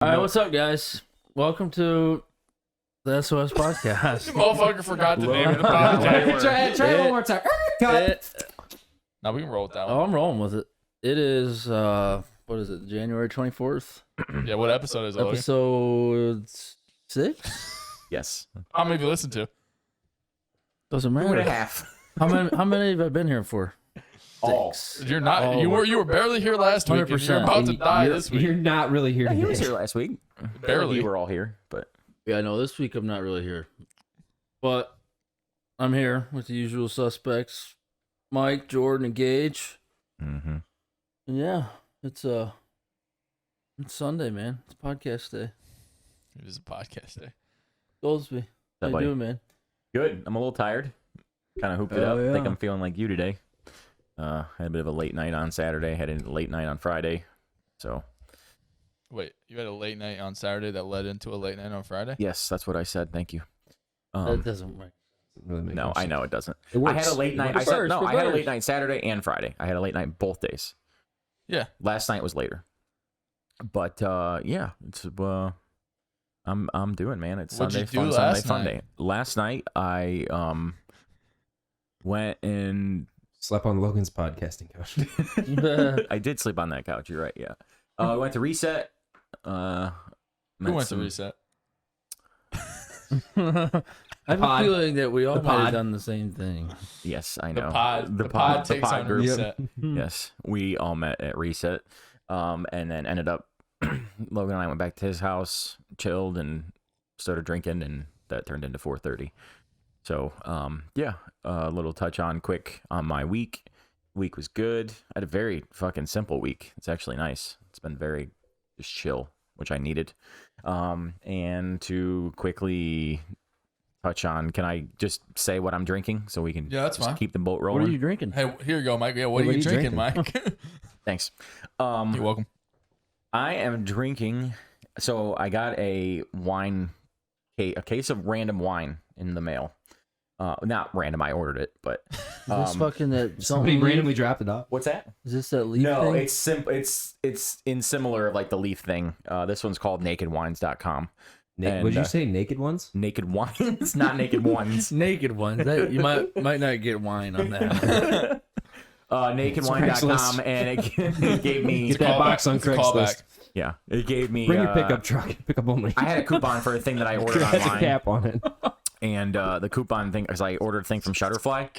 All right, what's up, guys? Welcome to the SOS podcast. Motherfucker forgot the name of the podcast. Try it one more time. Now we can roll with that one. Oh, I'm rolling with it. It is, what is it, January 24th? Yeah, what episode is it? Logan? Episode 6? Yes. How many have you listened to? Doesn't 2.5. matter. How many have I been here for? All. 6. You're not. Oh. You were barely here last week. And you're 100%. about to die this week. You're not really here. Yeah, he today. was here last week. Barely. You were all here, but Yeah, I know this week I'm not really here. But I'm here with the usual suspects. Mike, Jordan, and Gage. And yeah, it's Sunday, man. It's podcast day. It is a podcast day. Goldsby. How you buddy? doing, man? good. I'm a little tired. Kind of hooped it Oh, up. I think yeah. I'm feeling like you today. Had a bit of a late night on Saturday. Had a late night on Friday. So Wait, you had a late night on Saturday that led into a late night on Friday? yes, that's what I said. Thank you. That doesn't work. Really make No, no I sense. know it doesn't. It I works. had a late night. It I said works. no. It I had a works. late night Saturday and Friday. I had a late night both days. Yeah. Last night was later. But yeah, it's I'm doing, man. It's What'd you Sunday, do fun Sunday, last fun night? day. Last night I went and Slept on Logan's podcasting couch. I did sleep on that couch. You're right. Yeah. I went to Reset. Who went to reset? I have a pod. feeling that we all The might have pod. done the same thing. Yes, I The know. pod. The pod pod takes on group. reset. Yes, we all met at Reset, and then ended up. Logan and I went back to his house, chilled, and started drinking, and that turned into 4:30. So, yeah, a little touch on quick on my week. Week was good. I had a very fucking simple week. It's actually nice. It's been very just chill, which I needed. And to quickly touch on, can I just say what I'm drinking so we can Yeah, that's just fine. keep the boat What rolling? are you drinking? Hey, here you go, Mike. Yeah, what What are are you you drinking, drinking? Mike? Thanks. You're welcome. I am drinking. So I got a case of random wine in the mail. Not random. I ordered it, but Is this fucking that Somebody something randomly dropped it off. what's that? Is this that leaf No, thing? it's simple. It's in similar like the leaf thing. This one's called nakedwines.com. And, Would you say naked ones? Naked wines, not naked ones. Naked ones. That, you might not get wine on that. Nakedwine.com, and it gave me Get that box on It's a callback. Craigslist. yeah, it gave me Bring your pickup truck. Pickup only. I had a coupon for a thing that I ordered It has a online. cap on it. And the coupon thing, because I ordered a thing from Shutterfly,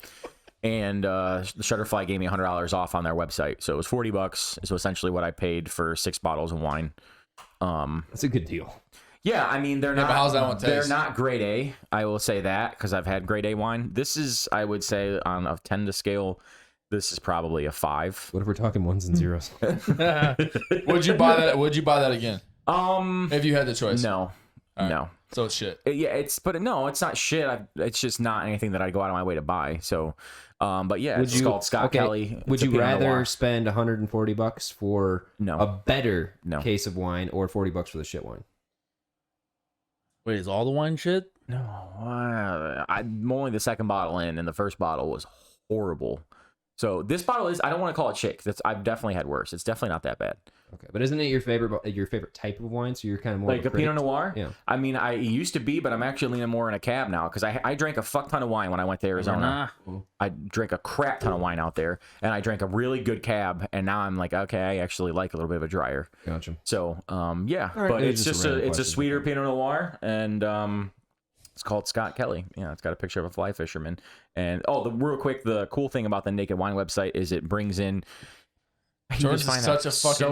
and the Shutterfly gave me $100 off on their website, so it was $40. So essentially what I paid for 6 bottles of wine. That's a good deal. Yeah, I mean they're Yeah, not. but how's that one They're taste? not grade A. I will say that because I've had grade A wine. This is, I would say, on a 10 to scale, this is probably a 5. What if we're talking ones and zeros? Would you buy that? Would you buy that again if you had the choice? No, All right. no. So it's shit. Yeah, no, it's not shit. It's just not anything that I go out of my way to buy. So, but yeah, it's called Scott Kelly. Would It's a you Pinot rather Noir. spend $140 for No. a better No. case of wine or $40 for the shit wine? Wait, is all the wine shit? No, I'm only the second bottle in, and the first bottle was horrible. So this bottle is, I don't want to call it shit, because I've definitely had worse. It's definitely not that bad. Okay, but isn't it your favorite type of wine? So you're kind of more Like of a Pinot Noir? Yeah. I mean, I used to be, but I'm actually leaning more in a cab now, because I drank a fuck ton of wine when I went to Arizona. I drank a crap ton of wine out there, and I drank a really good cab, and now I'm like, okay, I actually like a little bit of a drier. Gotcha. So, yeah, All right, but it it's was just just a random it's a question. sweeter Pinot Noir, and it's called Scott Kelly. Yeah, it's got a picture of a fly fisherman. And real quick, the cool thing about the Naked Wine website is it brings in. George is such a fucking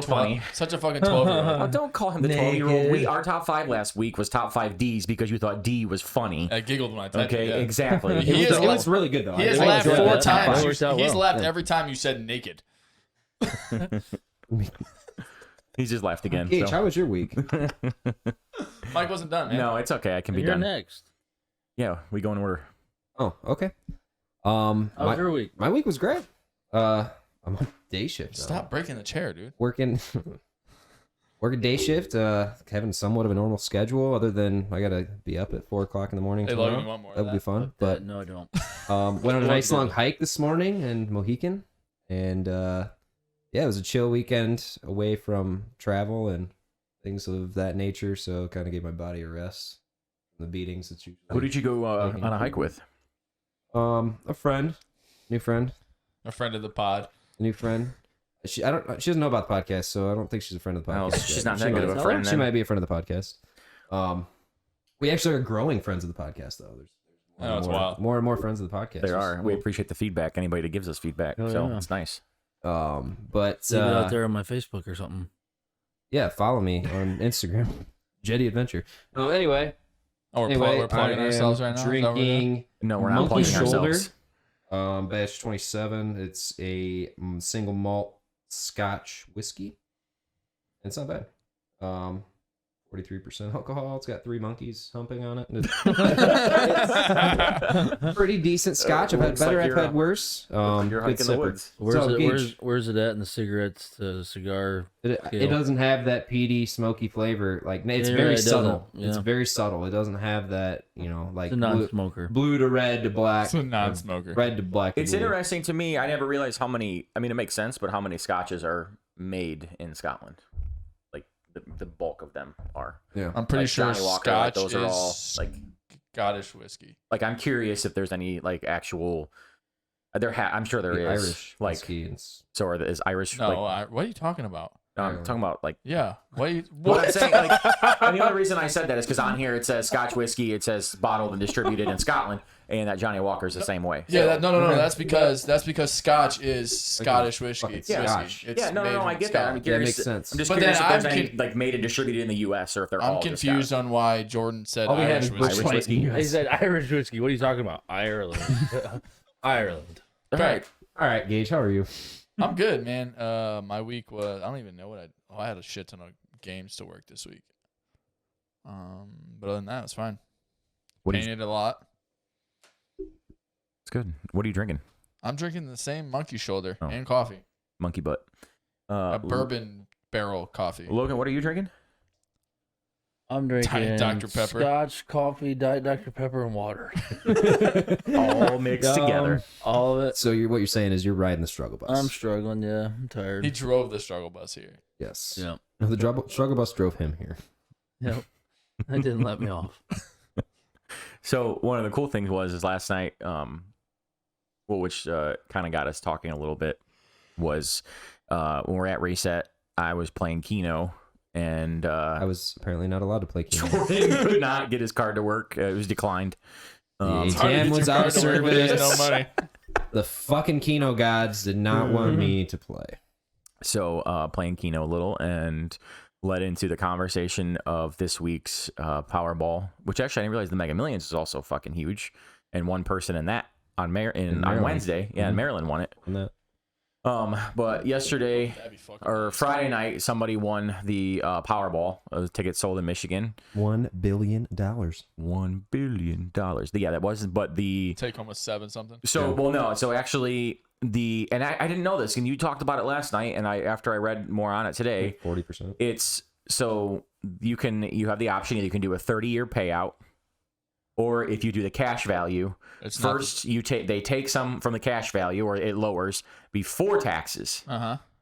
12-year-old. Oh, don't call him the Naked. 12-year-old. Our top 5 last week was top 5 Ds because you thought D was funny. I giggled when I typed Okay, it. Yeah. exactly. He It is was really good though. He has I laughed enjoyed 4 that. times. It worked out He's well. laughed every time you said naked. He's just laughed again. Gage, so. how was your week? Mike wasn't done, man. No, it's okay. I can be You're done. next. Yeah, we go in order. Oh, okay. How was your week? My week was great. I'm on day shift. now. Stop breaking the chair, dude. Working day shift. Having somewhat of a normal schedule, other than I gotta be up at 4:00 in the morning Hey, tomorrow. Logan, you want more That of would be that? fun. But No, I don't. went on a nice Good. long hike this morning in Mohican, and yeah, it was a chill weekend away from travel and things of that nature. So kind of gave my body a rest from the beatings. It's usually Who did you go on a hike with? a friend, new friend, A friend of the pod. a new friend. She doesn't know about the podcast, so I don't think she's a friend of the podcast. Oh, yet. she's not She that good might- of a friend She then. might be a friend of the podcast. We actually are growing friends of the podcast, though. There's I know, it's wild. more and more friends of the podcast. There which are. is We cool. appreciate the feedback. Anybody that gives us feedback, Oh, so yeah. it's nice. But Leave it out there on my Facebook or something. yeah, follow me on Instagram, Jetty Adventure. Anyway, Oh, we're plugging I ourselves am right now. Is that what we're doing? drinking No, we're not Monkey plugging Shoulder, ourselves. batch 27. It's a single malt Scotch whiskey. It's not bad. 43% alcohol. It's got 3 monkeys humping on it. It's pretty decent Scotch. I've had Looks better. like I've you're had worse. You're Good hiking the sipper. woods. Where's it at in the cigarettes to cigar? It scale? doesn't have that peaty, smoky flavor. Like it's Yeah, very it doesn't. subtle. Yeah. It's very subtle. It doesn't have that, like It's a non-smoker. blue to red to black. It's a non-smoker. Red to black. to It's blue. interesting to me. I never realized how many. I mean, it makes sense, but how many scotches are made in Scotland? Like the bulk of them are. Yeah. I'm pretty Like sure Johnny Walker, like, Scotch those are all is like. Scottish whiskey. Like I'm curious if there's any like actual. I'm sure there The is. Irish like whiskey. so are is Irish. No, like, what are you talking about? I'm talking about like. Yeah. What? What I'm saying, like, and the only reason I said that is because on here it says Scotch whiskey, it says bottled and distributed in Scotland, and that Johnny Walker's the same way. Yeah, So- no. That's because Scotch is Scottish whiskey. Fucking It's Scotch. whiskey. It's Yeah, no, made I from get that. I'm Scotland. curious. makes sense. I'm just But curious then if there's I'm any like made and distributed in the U.S. or if they're I'm all just confused on why Jordan said All we had Irish is whiskey. Irish whiskey. He said Irish whiskey. What are you talking about? Ireland. Ireland. All right. All right, Gage, how are you? I'm good, man. My week was I don't even know what I had a shit ton of games to work this week. But other than that, it's fine. What are you, Painted a lot. it's good. What are you drinking? I'm drinking the same Monkey Shoulder Oh. and coffee. Monkey butt. A bourbon barrel coffee. Logan, what are you drinking? I'm drinking Dr. Pepper. Scotch, coffee, Diet Dr. Pepper, and water. All mixed together. All of it. So what you're saying is you're riding the struggle bus. I'm struggling. Yeah, I'm tired. He drove the struggle bus here. yes. Yeah. No, the struggle bus drove him here. Yep. That didn't let me off. So one of the cool things was last night, which kind of got us talking a little bit, was when we're at Reset, I was playing Keno, and I was apparently not allowed to play Keno. Jordan could not get his card to work. It was declined. The It's hard to ATM get was your out of card to work when there's service. no money. The fucking Keno gods did not want me to play. So playing Keno a little and led into the conversation of this week's Powerball, which actually I didn't realize the Mega Millions is also fucking huge, and one person in that on on Maryland. Wednesday, yeah, and Maryland won it. On that. But yesterday That'd be fucking or nice. Friday night, somebody won the Powerball. Tickets sold in Michigan. $1 billion. $1 billion. Yeah, that was, but the Take home with 7 something. so well no, so actually and I didn't know this, and you talked about it last night, and after I read more on it today, 40%. it's so you have the option, you can do a 30-year payout, or if you do the cash value, It's not first they take some from the cash value, or it lowers before taxes,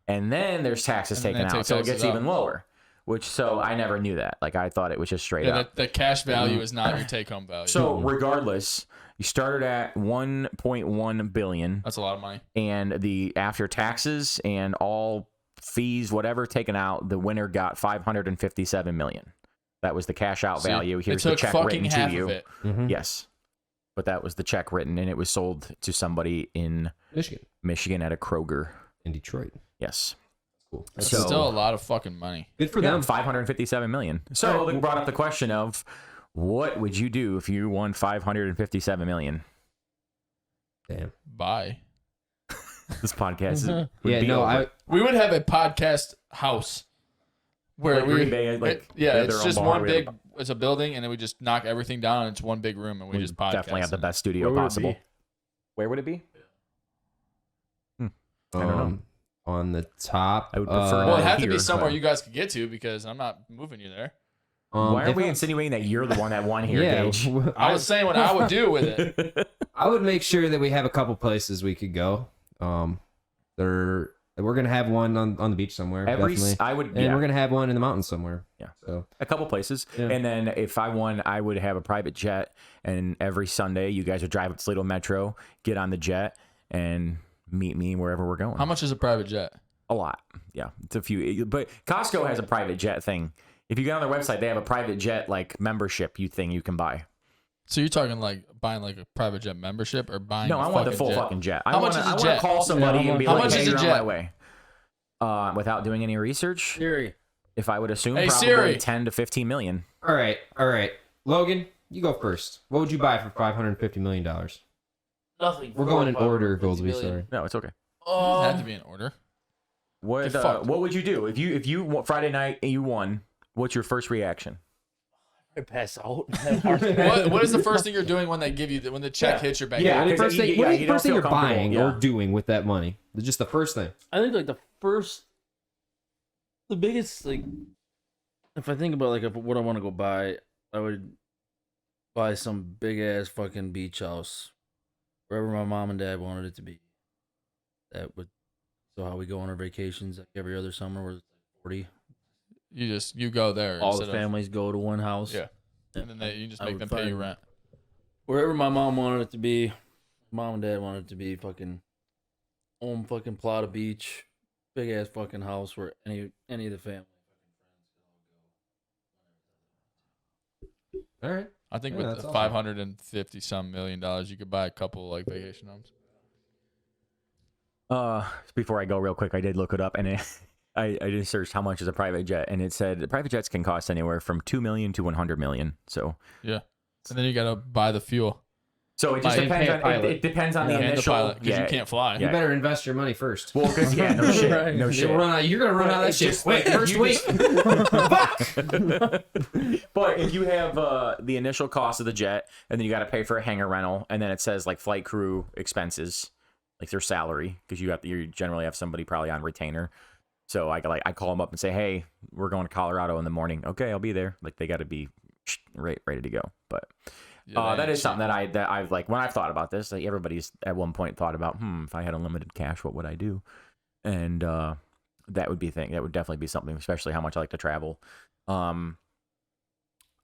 and then there's taxes And then taken they out, take so it taxes gets up. even lower. So I never knew that. Like I thought it was just straight Yeah, up. the cash value is not your take home value. So regardless, you started at 1.1 billion, that's a lot of money. and the after taxes and all fees, whatever taken out, the winner got 557 million. That was the cash out See, value. Here's it the took check fucking written half to you. of it. Mm-hmm. Yes, but that was the check written, and it was sold to somebody in Michigan at a Kroger. and Detroit. Yes. Cool. That's So- still a lot of fucking money. Good for Yeah, them. 557 million. So they brought up the question of what would you do if you won 557 million? Damn. Bye. This podcast would Yeah, be no, over. We would have a podcast house where Like we Green Bay, like, yeah, they have it's their own just bar, one we have big. It's a building, and then we just knock everything down, and it's one big room, and we just podcast. definitely have the in it. best studio Where would it possible. be? Where would it be? I don't know. On the top. I would prefer Well, not it had to be here, somewhere but- you guys could get to because I'm not moving you there. Why are if we I- insinuating that you're the one that won here, Yeah, Gage? I was saying what I would do with it. I would make sure that we have a couple places we could go. They're We're gonna have one on the beach somewhere. Definitely. And we're gonna have one in the mountains somewhere. Yeah. So a couple places. Yeah. And then if I won, I would have a private jet. And every Sunday, you guys would drive up to Toledo Metro, get on the jet, and meet me wherever we're going. How much is a private jet? A lot. Yeah. It's a few. But Costco has a private jet thing. If you get on their website, they have a private jet like membership thing you can buy. So you're talking like buying like a private jet membership or buying? No, I want the full fucking jet. How much is a jet? I want to call somebody and be how like, much "Hey, is a you're on jet?" my way. Without doing any research, Siri. if I would assume, Hey, probably Siri. 10 to 15 million. all right. Logan, you go first. What would you buy for $550 million? Nothing. We're going in order, Goldsby. Sorry. No, it's okay. It doesn't have to be in order. What Get fucked. what would you do if you Friday night and you won? What's your first reaction? I pass out. What is the first thing you're doing when they give you when the check hits your bank? Yeah, What because is the you first don't thing feel you're comfortable, buying yeah. or doing with that money? Just the first thing. I think like the biggest like, if I think about like what I want to go buy, I would buy some big ass fucking beach house, wherever my mom and dad wanted it to be. That would, so how we go on our vacations like every other summer, where it's like 40. You go there. All the instead of- families go to one house. Yeah. And then you just I make would them pay you find- rent. Wherever my mom wanted it to be, mom and dad wanted it to be fucking home fucking plot of beach, big ass fucking house where any of the family. All right. I think Yeah, with that's the awesome. $550 million, you could buy a couple like vacation homes. Before I go real quick, I did look it up and I just searched how much is a private jet, and it said the private jets can cost anywhere from $2 million to $100 million. So Yeah. And then you gotta buy the fuel. it just And depends pay a on pilot. it depends on the and the initial. pilot because you can't fly. Yeah. You better invest your money first. Well, because no shit, Right. no shit. You're gonna run out of that It's shit. just Wait, like, first you week. But if you have the initial cost of the jet, and then you got to pay for a hangar rental, and then it says like flight crew expenses, like their salary, because you generally have somebody probably on retainer. So I call them up and say, hey, we're going to Colorado in the morning. Okay, I'll be there. Like they got to be ready to go. But that is something that I've like when I've thought about this. Like everybody's at one point thought about, if I had unlimited cash, what would I do? And that would be a thing. That would definitely be something, especially how much I like to travel.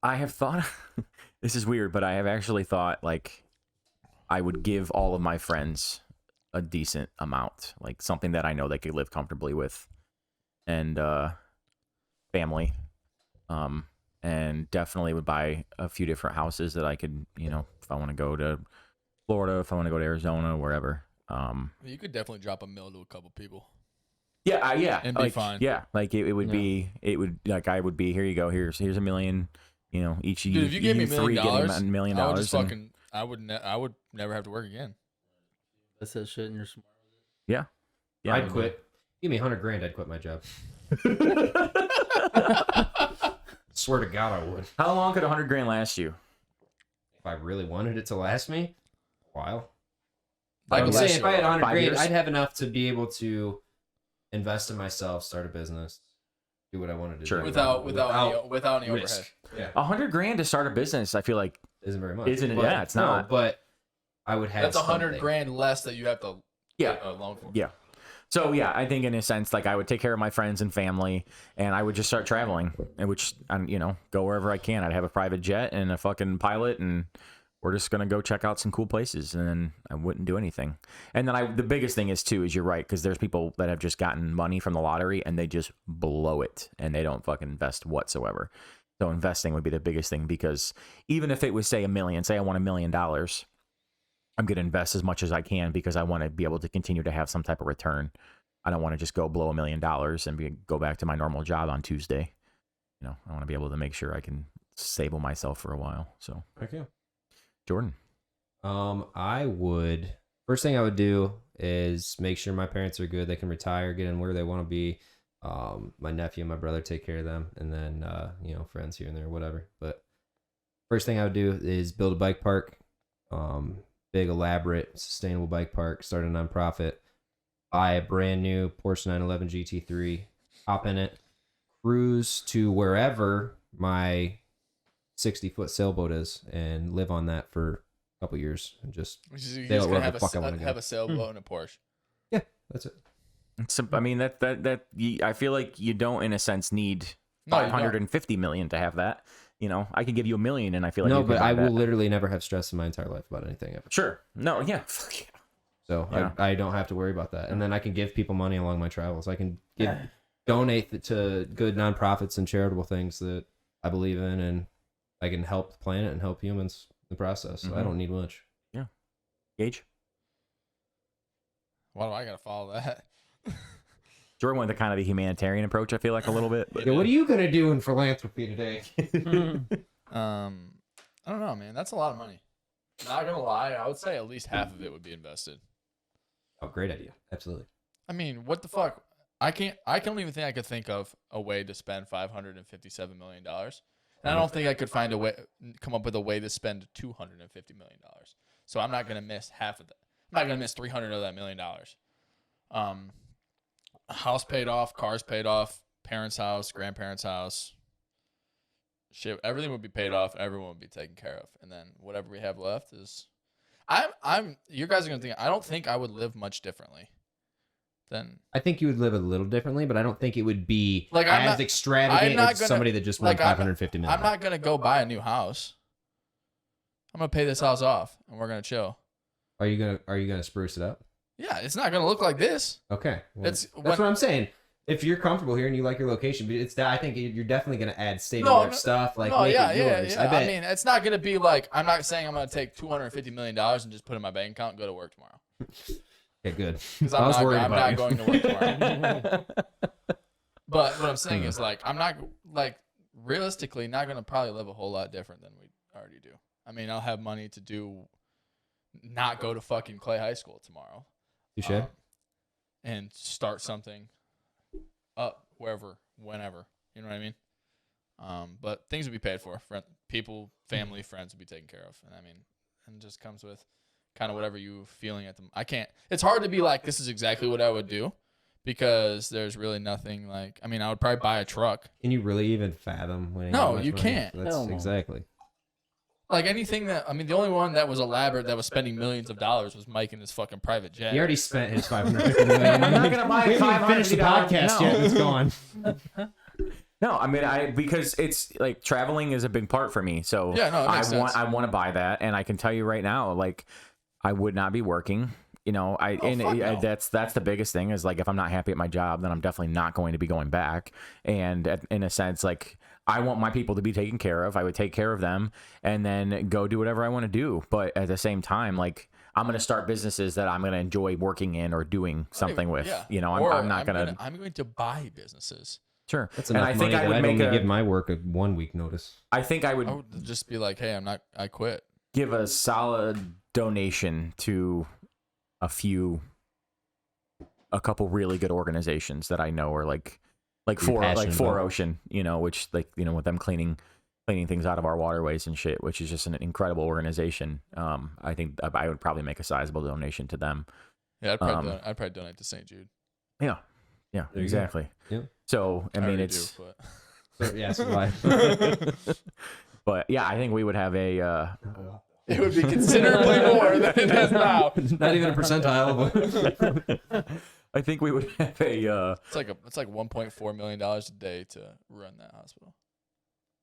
I have thought, this is weird, but I have actually thought like I would give all of my friends a decent amount, like something that I know they could live comfortably with, and family. And definitely would buy a few different houses that I could, if I want to go to Florida, if I want to go to Arizona, wherever. You could definitely drop $1 million to a couple people. Yeah, yeah, And be like, fine. Yeah, like it would be, I would be. Here you go. Here's $1 million. Each of you. Dude, if you gave me $1 three million, getting $1 million. I would just and- fucking, I would never have to work again. That's that shit in your smart. Yeah, yeah. I'd quit. Give me $100,000. I'd quit my job. Swear to God, I would. How long could $100,000 last you? If I really wanted it to last me, a while. I I could would last say you if I had 5 $100,000, years? I'd have enough to be able to invest in myself, start a business, do what I wanted to Sure. do. Without any risk. overhead. Yeah, $100,000 to start a business, I feel like isn't very much. Isn't it? But- Yeah, it's no, not. but I would have That's something. $100,000 less that you have to Yeah. get a loan for. Yeah. So yeah, I think in a sense, like I would take care of my friends and family, and I would just start traveling, and which go wherever I can. I'd have a private jet and a fucking pilot, and we're just gonna go check out some cool places, and then I wouldn't do anything. And then the biggest thing is you're right, because there's people that have just gotten money from the lottery and they just blow it, and they don't fucking invest whatsoever. So investing would be the biggest thing, because even if it was say $1 million, say I won $1 million. I'm going to invest as much as I can because I want to be able to continue to have some type of return. I don't want to just go blow $1 million and go back to my normal job on Tuesday. I want to be able to make sure I can stable myself for a while. So, Okay. Jordan. I would. First thing I would do is make sure my parents are good. They can retire, get in where they want to be. My nephew and my brother take care of them, and then friends here and there, whatever. But first thing I would do is build a bike park. Big, elaborate, sustainable bike park, start a nonprofit, buy a brand new Porsche 911 GT3, hop in it, cruise to wherever my 60-foot sailboat is, and live on that for a couple years, and just You're sail just wherever gonna the fuck I want to have go. a sailboat and a Porsche. Yeah, that's it. I mean I feel like you don't, in a sense, need No, you don't. 550 million to have that. You know, I could give you $1 million, and I feel like No, you could but buy I will that. literally never have stress in my entire life about anything ever. Sure. No. Yeah. Fuck yeah. So Yeah. I don't have to worry about that. And then I can give people money along my travels. I can donate to good nonprofits and charitable things that I believe in, and I can help the planet and help humans in the process. So I don't need much. Yeah. Gage? Why do I gotta follow that? Jordan went the kind of the humanitarian approach, I feel like, a little bit. But Yeah, what are you gonna do in philanthropy today? I don't know, man. That's a lot of money. Not gonna lie, I would say at least half of it would be invested. Oh, great idea. Absolutely. I mean, what the fuck? I don't even think I could think of a way to spend $557 million. And I don't think I could come up with a way to spend $250 million. So I'm not gonna miss half of that. I'm not gonna miss 300 of that $1 million. House paid off, cars paid off, parents' house, grandparents' house. Shit, everything would be paid off. Everyone would be taken care of, and then whatever we have left is. You guys are gonna think. I don't think I would live much differently. Than I think you would live a little differently, but I don't think it would be Like, as extravagant as gonna- somebody that just won like, $550 million. I'm not gonna go buy a new house. I'm gonna pay this house off, and we're gonna chill. Are you gonna spruce it up? Yeah, it's not gonna look like this. Okay, well, It's that's when- what I'm saying. If you're comfortable here and you like your location, but it's that I think you're definitely gonna add state of the art stuff like No, make yeah, it yeah, yours. yeah. I bet. I mean, it's not gonna be like I'm not saying I'm gonna take $250 million and just put it in my bank account and go to work tomorrow. Okay, good. Because I was worried I'm about not you. going to work tomorrow. But what I'm saying is like I'm not like realistically not gonna probably live a whole lot different than we already do. I mean, I'll have money to not go to fucking Clay High School tomorrow. Touche. And start something up wherever, whenever. You know what I mean? But things would be paid for. People, family, friends would be taken care of. And I mean, and it just comes with kind of whatever you feeling at them. It's hard to be like, this is exactly what I would do because there's really nothing like, I mean, I would probably buy a truck. Can you really even fathom winning? No, that much you money? can't. That's Hell no. exactly. Like anything the only one that was elaborate that was spending millions of dollars was Mike in his fucking private jet. He already spent his $550 million. I'm not gonna buy We haven't even finished the $550 podcast no. yet. Let's go on. No, I mean, because it's like traveling is a big part for me. So Yeah, no, it makes sense. I want to buy that, and I can tell you right now, like, I would not be working. You know, fuck no. that's the biggest thing is like if I'm not happy at my job, then I'm definitely not going to be going back. And in a sense, like I want my people to be taken care of. I would take care of them and then go do whatever I want to do. But at the same time, like I'm going to start businesses that I'm going to enjoy working in or doing something with. Yeah. You know, Or I'm not going to. I'm going to buy businesses. Sure. That's And enough I money think I that would I'd make only a. give my work a 1 week notice. I think I would I would just be like, hey, I quit. give a solid donation to a couple really good organizations that I know are like passionate Four about. Ocean, you know, which with them cleaning things out of our waterways and shit, which is just an incredible organization. I think I would probably make a sizable donation to them. Yeah, I'd probably donate to St. Jude. Yeah, There you go. exactly. Yeah. So I mean, already it's do, So, yeah, so why? but yeah, I think we would have a. it would be considerably more than it is now. Not even a percentile. But I think we would have a. It's like $1.4 million a day to run that hospital.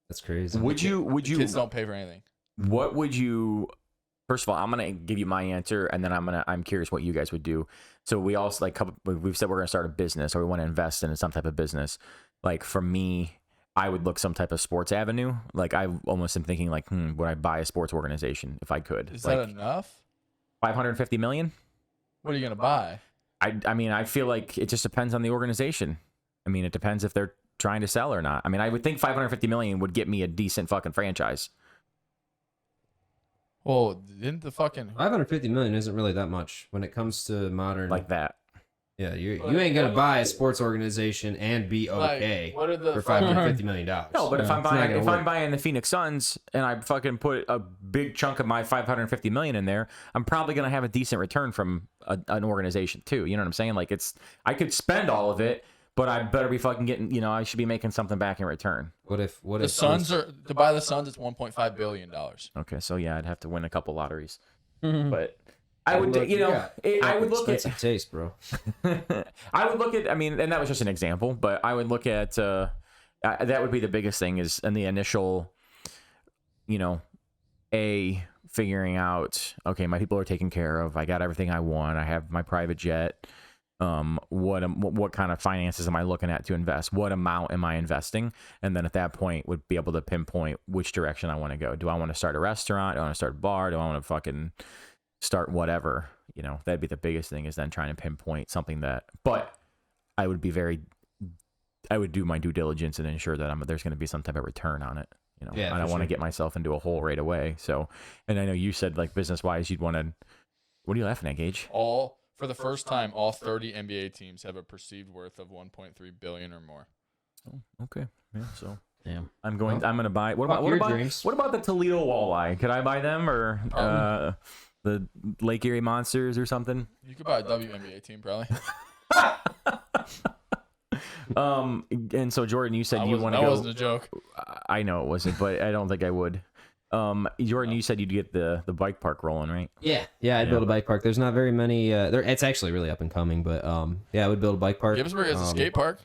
that's crazy. Would you? Kids don't pay for anything. What would you? First of all, I'm gonna give you my answer, and then I'm curious what you guys would do. So we also we've said we're gonna start a business, or we want to invest in some type of business. Like for me, I would look some type of sports avenue. Like I almost am thinking like, would I buy a sports organization if I could? Is like that enough? 550 million? What are you gonna buy? I mean, I feel like it just depends on the organization. I mean, it depends if they're trying to sell or not. I mean, I would think 550 million would get me a decent fucking franchise. Well, didn't the fucking 550 million isn't really that much when it comes to modern. Like that. yeah, you ain't gonna buy a sports organization and be okay like, what are the for fucking- $550 million. No, but if I'm It's not buying gonna work. the Phoenix Suns and I fucking put a big chunk of my 550 million in there, I'm probably gonna have a decent return from an organization too. You know what I'm saying? Like I could spend all of it, but I better be fucking getting. You know, I should be making something back in return. What if The Suns are to buy the Suns? It's $1.5 billion. Okay, so yeah, I'd have to win a couple lotteries, but I would, Look, you know, Yeah, I would look at. expensive taste, bro. I would look at. I mean, and that was just an example, but I would look at. That would be the biggest thing is in the initial. You know, figuring out. Okay, my people are taken care of. I got everything I want. I have my private jet. What kind of finances am I looking at to invest? What amount am I investing? And then at that point would be able to pinpoint which direction I want to go. Do I want to start a restaurant? Do I want to start a bar? Do I want to fucking start whatever? You know, that'd be the biggest thing is then trying to pinpoint something that, but I would do my due diligence and ensure that there's going to be some type of return on it. You know, Yeah, I don't for want to sure. get myself into a hole right away. So, and I know you said like business wise, you'd want to, what are you laughing at, Gage? For the first time, all 30 NBA teams have a perceived worth of 1.3 billion or more. Oh, okay. Yeah. So Damn. I'm going to buy, what Fuck about, your dreams. what about the Toledo walleye? Could I buy them or, the Lake Erie Monsters or something? You could buy a WNBA team, probably. And so Jordan, you said you want to That go. wasn't a joke. I know it wasn't, but I don't think I would. Jordan, you said you'd get the bike park rolling, right? Yeah, I'd Yeah. build a bike park. There's not very many. It's actually really up and coming, but yeah, I would build a bike park. Gibbsburg has a skate park.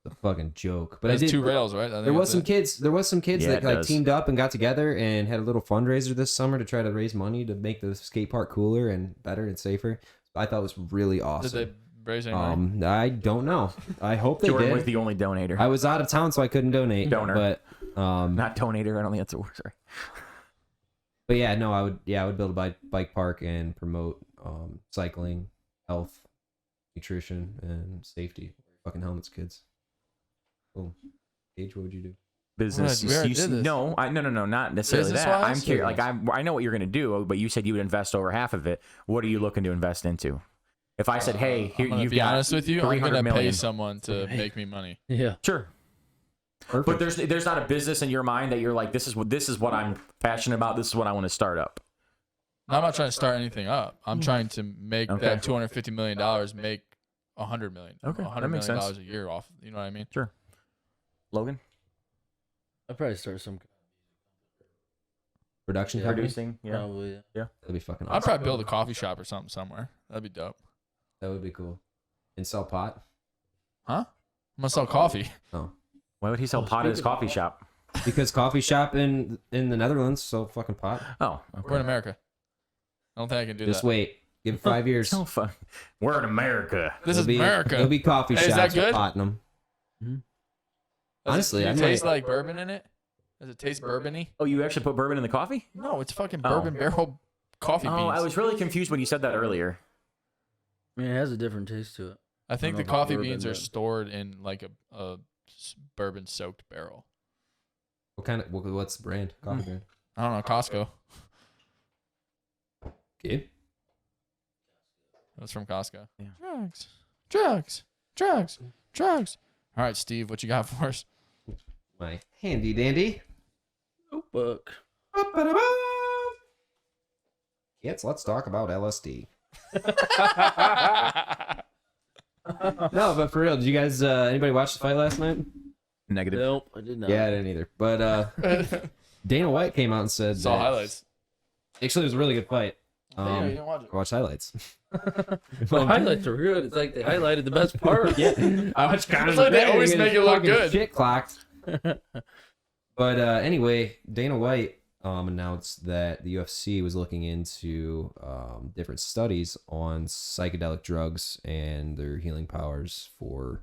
A fucking joke, but It I has did. 2 rails, right? I think There was that's some it. kids. There was some kids Yeah, that it like does. teamed up and got together and had a little fundraiser this summer to try to raise money to make the skate park cooler and better and safer. I thought it was really Did awesome. they raise any money? I don't know. I hope they Jordan did. was the only donator. I was out of town, so I couldn't donate. Donor. But Not donator. I don't think that's a word. Sorry. but yeah, no, I would build a bike park and promote cycling, health, nutrition, and safety. Fucking helmets, kids. Cool. Gage, what would you do? Business. We already did this. No, not necessarily that. I'm Business-wise? curious. Like I know what you're gonna do, but you said you would invest over half of it. What are you looking to invest into? If I said, hey, here I'm gonna you've be got honest with you. I'm 300 gonna pay million. someone to make me money. Yeah. Sure. Perfect. But there's not a business in your mind that you're like, this is what I'm passionate about. This is what I want to start up. I'm not trying to start anything up. I'm trying to make Okay. that $250 million make $100 million. Okay, that $100 makes million sense. a year off. You know what I mean? Sure. Logan, I'd probably start some. Production Yeah. company? producing. Yeah. Probably. Yeah. That'd be fucking I'd awesome. probably build a coffee shop or something somewhere. That'd be dope. That would be cool. And sell pot? Huh? I'm gonna sell coffee. Oh. Why would he sell pot at his coffee shop? Because coffee shop in the Netherlands sell fucking pot. Oh, We're in America. I don't think I can do Just that. wait. Give it 5 years. so fun. We're in America. This is There'll be- America. There'll be coffee Hey, is shops that with good? pot in them. Does honestly, it I taste might- like bourbon in it? Does it taste bourbony? Oh, you actually put bourbon in the coffee? No, it's fucking Oh. bourbon barrel coffee Oh, beans. I was really confused when you said that earlier. I mean, it has a different taste to it. I think I the don't know about coffee bourbon, beans are but- stored in like a bourbon soaked barrel. What's the brand? Coffee brand. I don't know, Costco. Gabe? That's from Costco. Yeah. Drugs. All right, Steve, what you got for us? My handy dandy. Notebook. Yes, let's talk about LSD. No, but for real, did you guys anybody watch the fight last night? Negative. Nope, I did not. Yeah, I didn't either. But Dana White came out and said Saw that- highlights. Actually, it was a really good fight. Yeah, you didn't watch it. I watched highlights. The highlights are good. It's like they highlighted the best part. Yeah, I watched It's like they always make it look good. Shit clocked. But anyway, Dana White announced that the UFC was looking into different studies on psychedelic drugs and their healing powers for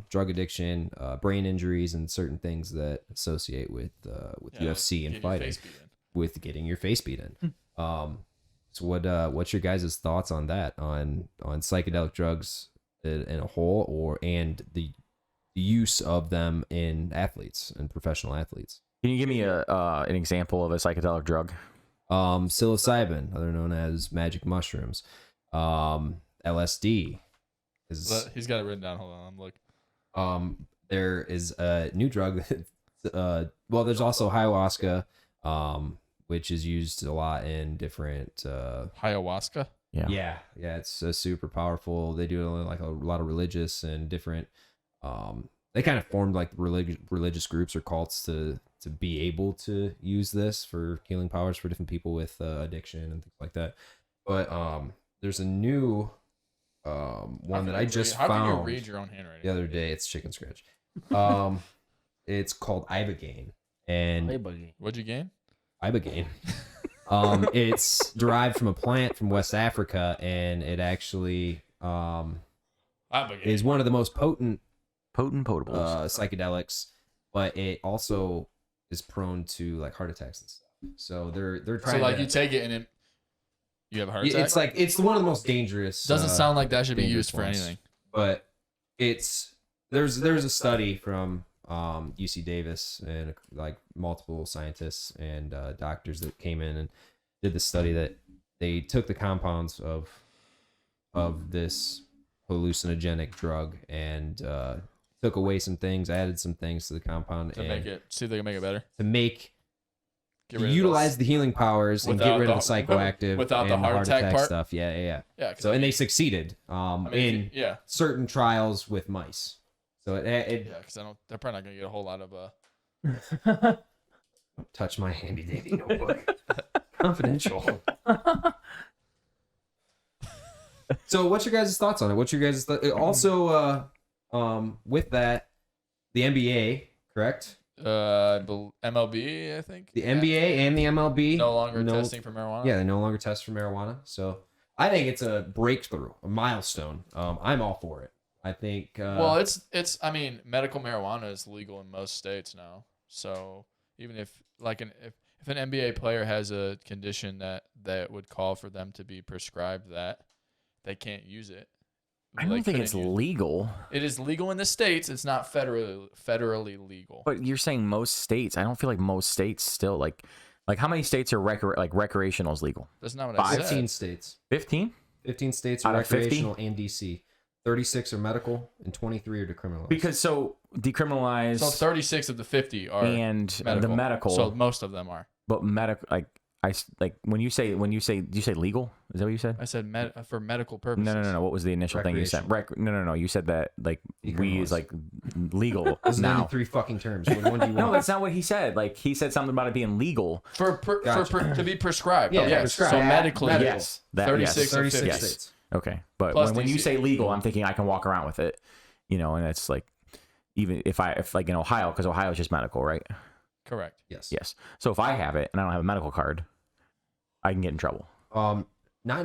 drug addiction, brain injuries, and certain things that associate with Yeah, UFC and get your fighting, face beat in. with getting your face beat in. So what's your guys' thoughts on that, on psychedelic drugs in a whole, and the use of them in athletes and professional athletes? Can you give me an example of a psychedelic drug? Psilocybin, other known as magic mushrooms, LSD is He's got it written down. Hold on, I'm looking. there is a new drug well, there's also ayahuasca, which is used a lot in different Ayahuasca. Yeah. yeah, it's super powerful. They do it in like a lot of religious and different they kind of formed like religious groups or cults to to be able to use this for healing powers for different people with addiction and things like that. But there's a new one that I just How can you found read your own handwriting? the other day. It's chicken scratch. It's called Ibogaine, and What'd you gain? Ibogaine. It's derived from a plant from West Africa, and it actually is one of the most potent Potables. psychedelics, but it also is prone to like heart attacks and stuff. So they're trying. So like to, you take it and it, you have a heart attack. it's like it's one of the most dangerous. Doesn't sound like that should be dangerous used for ones. anything. But there's a study from UC Davis and like multiple scientists and doctors that came in and did the study that they took the compounds of this hallucinogenic drug and took away some things, added some things to the compound To and make it, see if they can make it better. to make Get to rid of utilize those- the healing powers and get Without rid of the- the psychoactive without the and heart attack part? stuff. Yeah. Yeah. 'cause So I and mean- they succeeded I mean, in yeah, certain trials with mice. So it yeah, because they're probably not gonna get a whole lot of don't touch my handy dandy notebook. Confidential. So what's your guys' thoughts on it? What's your guys' also with that, the NBA, correct? MLB, I think. The NBA and the MLB no longer testing for marijuana. Yeah, they no longer test for marijuana. So I think it's a breakthrough, a milestone. I'm all for it. I think. Well, it's. I mean, medical marijuana is legal in most states now. So even if like if an NBA player has a condition that would call for them to be prescribed that, they can't use it. I don't think it's legal. It is legal in the states. It's not federally legal. But you're saying most states. I don't feel like most states still like how many states are recreational is legal? That's not what I said. 15 states. 15? 15 states are Out of 50? recreational and DC. 36 are medical and 23 are decriminalized. Because so decriminalize So 36 of the 50 are and the medical. So most of them are. But medical when you say do you say legal? Is that what you said? I said for medical purposes. No. What was the initial thing you said? No. You said that like we is like legal Those are the now. only 3 fucking terms. Which one do you No, want? that's not what he said. Like he said something about it being legal. To be prescribed. Yeah, yes. prescribed. So medically, Medical. Yes. That, 36 yes. of 36 50. Yes. states. Okay, but Plus when you DC. say legal, I'm thinking I can walk around with it, and it's like even if like in Ohio, because Ohio is just medical, right? Correct. Yes. Yes. So if I have it and I don't have a medical card, I can get in trouble. Not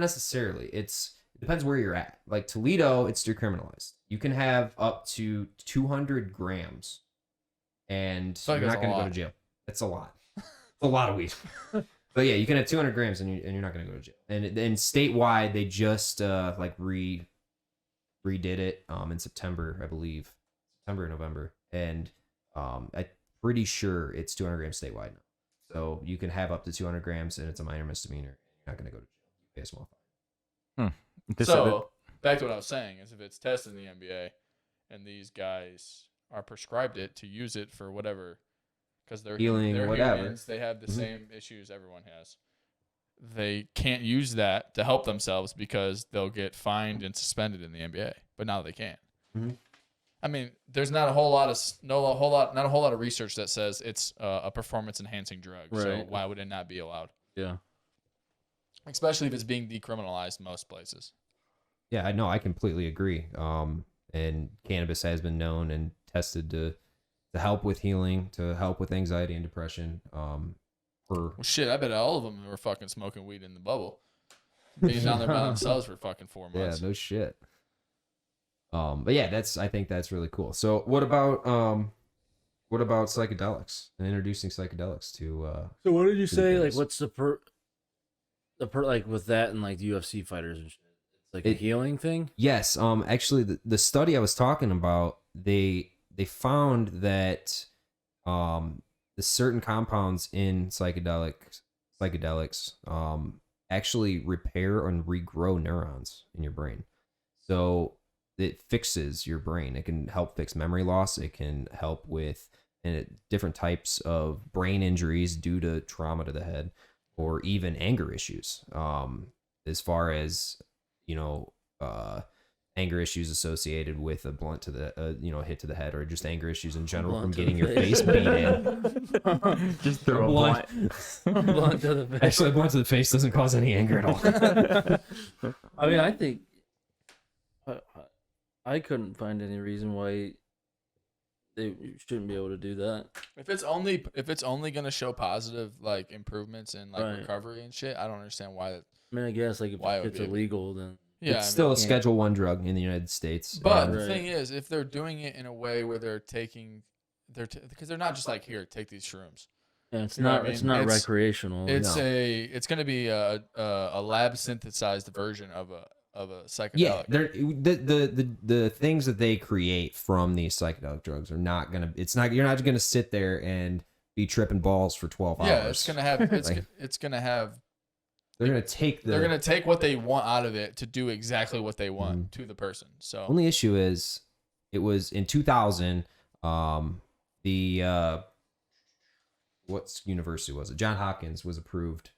necessarily. It depends where you're at. Like Toledo, it's decriminalized. You can have up to 200 grams, and feel like you're that's not a going to go lot. to jail. It's a lot. It's a lot of weed. But yeah, you can have 200 grams, and you're not going to go to jail. And statewide, they just redid it in September, I believe, September or November, and I'm pretty sure it's 200 grams statewide now. So you can have up to 200 grams, and it's a minor misdemeanor. You're not going to go to jail. You pay a small fine. So back to what I was saying is if it's tested in the NBA and these guys are prescribed it to use it for whatever, because they're Healing, they're whatever. humans, they have the Mhm. same issues everyone has. They can't use that to help themselves because they'll get fined and suspended in the NBA. But now they can. Mhm. I mean, there's not a whole lot of research that says it's a performance enhancing drug. So Right. why would it not be allowed? Yeah. Especially if it's being decriminalized most places. Yeah, I know. I completely agree. And cannabis has been known and tested to help with healing, to help with anxiety and depression. Well, shit, I bet all of them were fucking smoking weed in the bubble, being down there by themselves for fucking 4 Yeah, months. no shit. But yeah, I think that's really cool. So what about psychedelics and introducing psychedelics to So what did you to say? Like, things? what's the like with that and like the UFC fighters and shit? It's like a It- healing thing. Yes, actually the study I was talking about, they found that the certain compounds in psychedelics actually repair and regrow neurons in your brain. So it fixes your brain. It can help fix memory loss. It can help with different types of brain injuries due to trauma to the head or even anger issues. As far as, anger issues associated with a blunt to the hit to the head, or just anger issues in general from Blunt to getting the your face beat in. Just throw a blunt. Blunt to the face. Actually, a blunt to the face doesn't cause any anger at all. I mean, I think I couldn't find any reason why they shouldn't be able to do that. If it's only gonna show positive like improvements in like Right. recovery and shit, I don't understand why. I mean, I guess like if Why it would it's be- illegal, then Yeah, It's I still mean, a Schedule 1 drug in the United States. but and- the Right. thing is, if they're doing it in a way where they're taking, because they're not just like here, take these shrooms. yeah, it's You know what not I it's mean? not It's- recreational. It's No. it's gonna be a lab synthesized version of a psychedelic. Yeah, the things that they create from these psychedelic drugs are not gonna. You're not gonna sit there and be tripping balls for 12 hours. Yeah, it's gonna have Like- it's gonna have. They're gonna take the. They're gonna take what they want out of it to do exactly what they want to the person. So Only issue is, it was in 2000. The what university was it? John Hopkins was approved.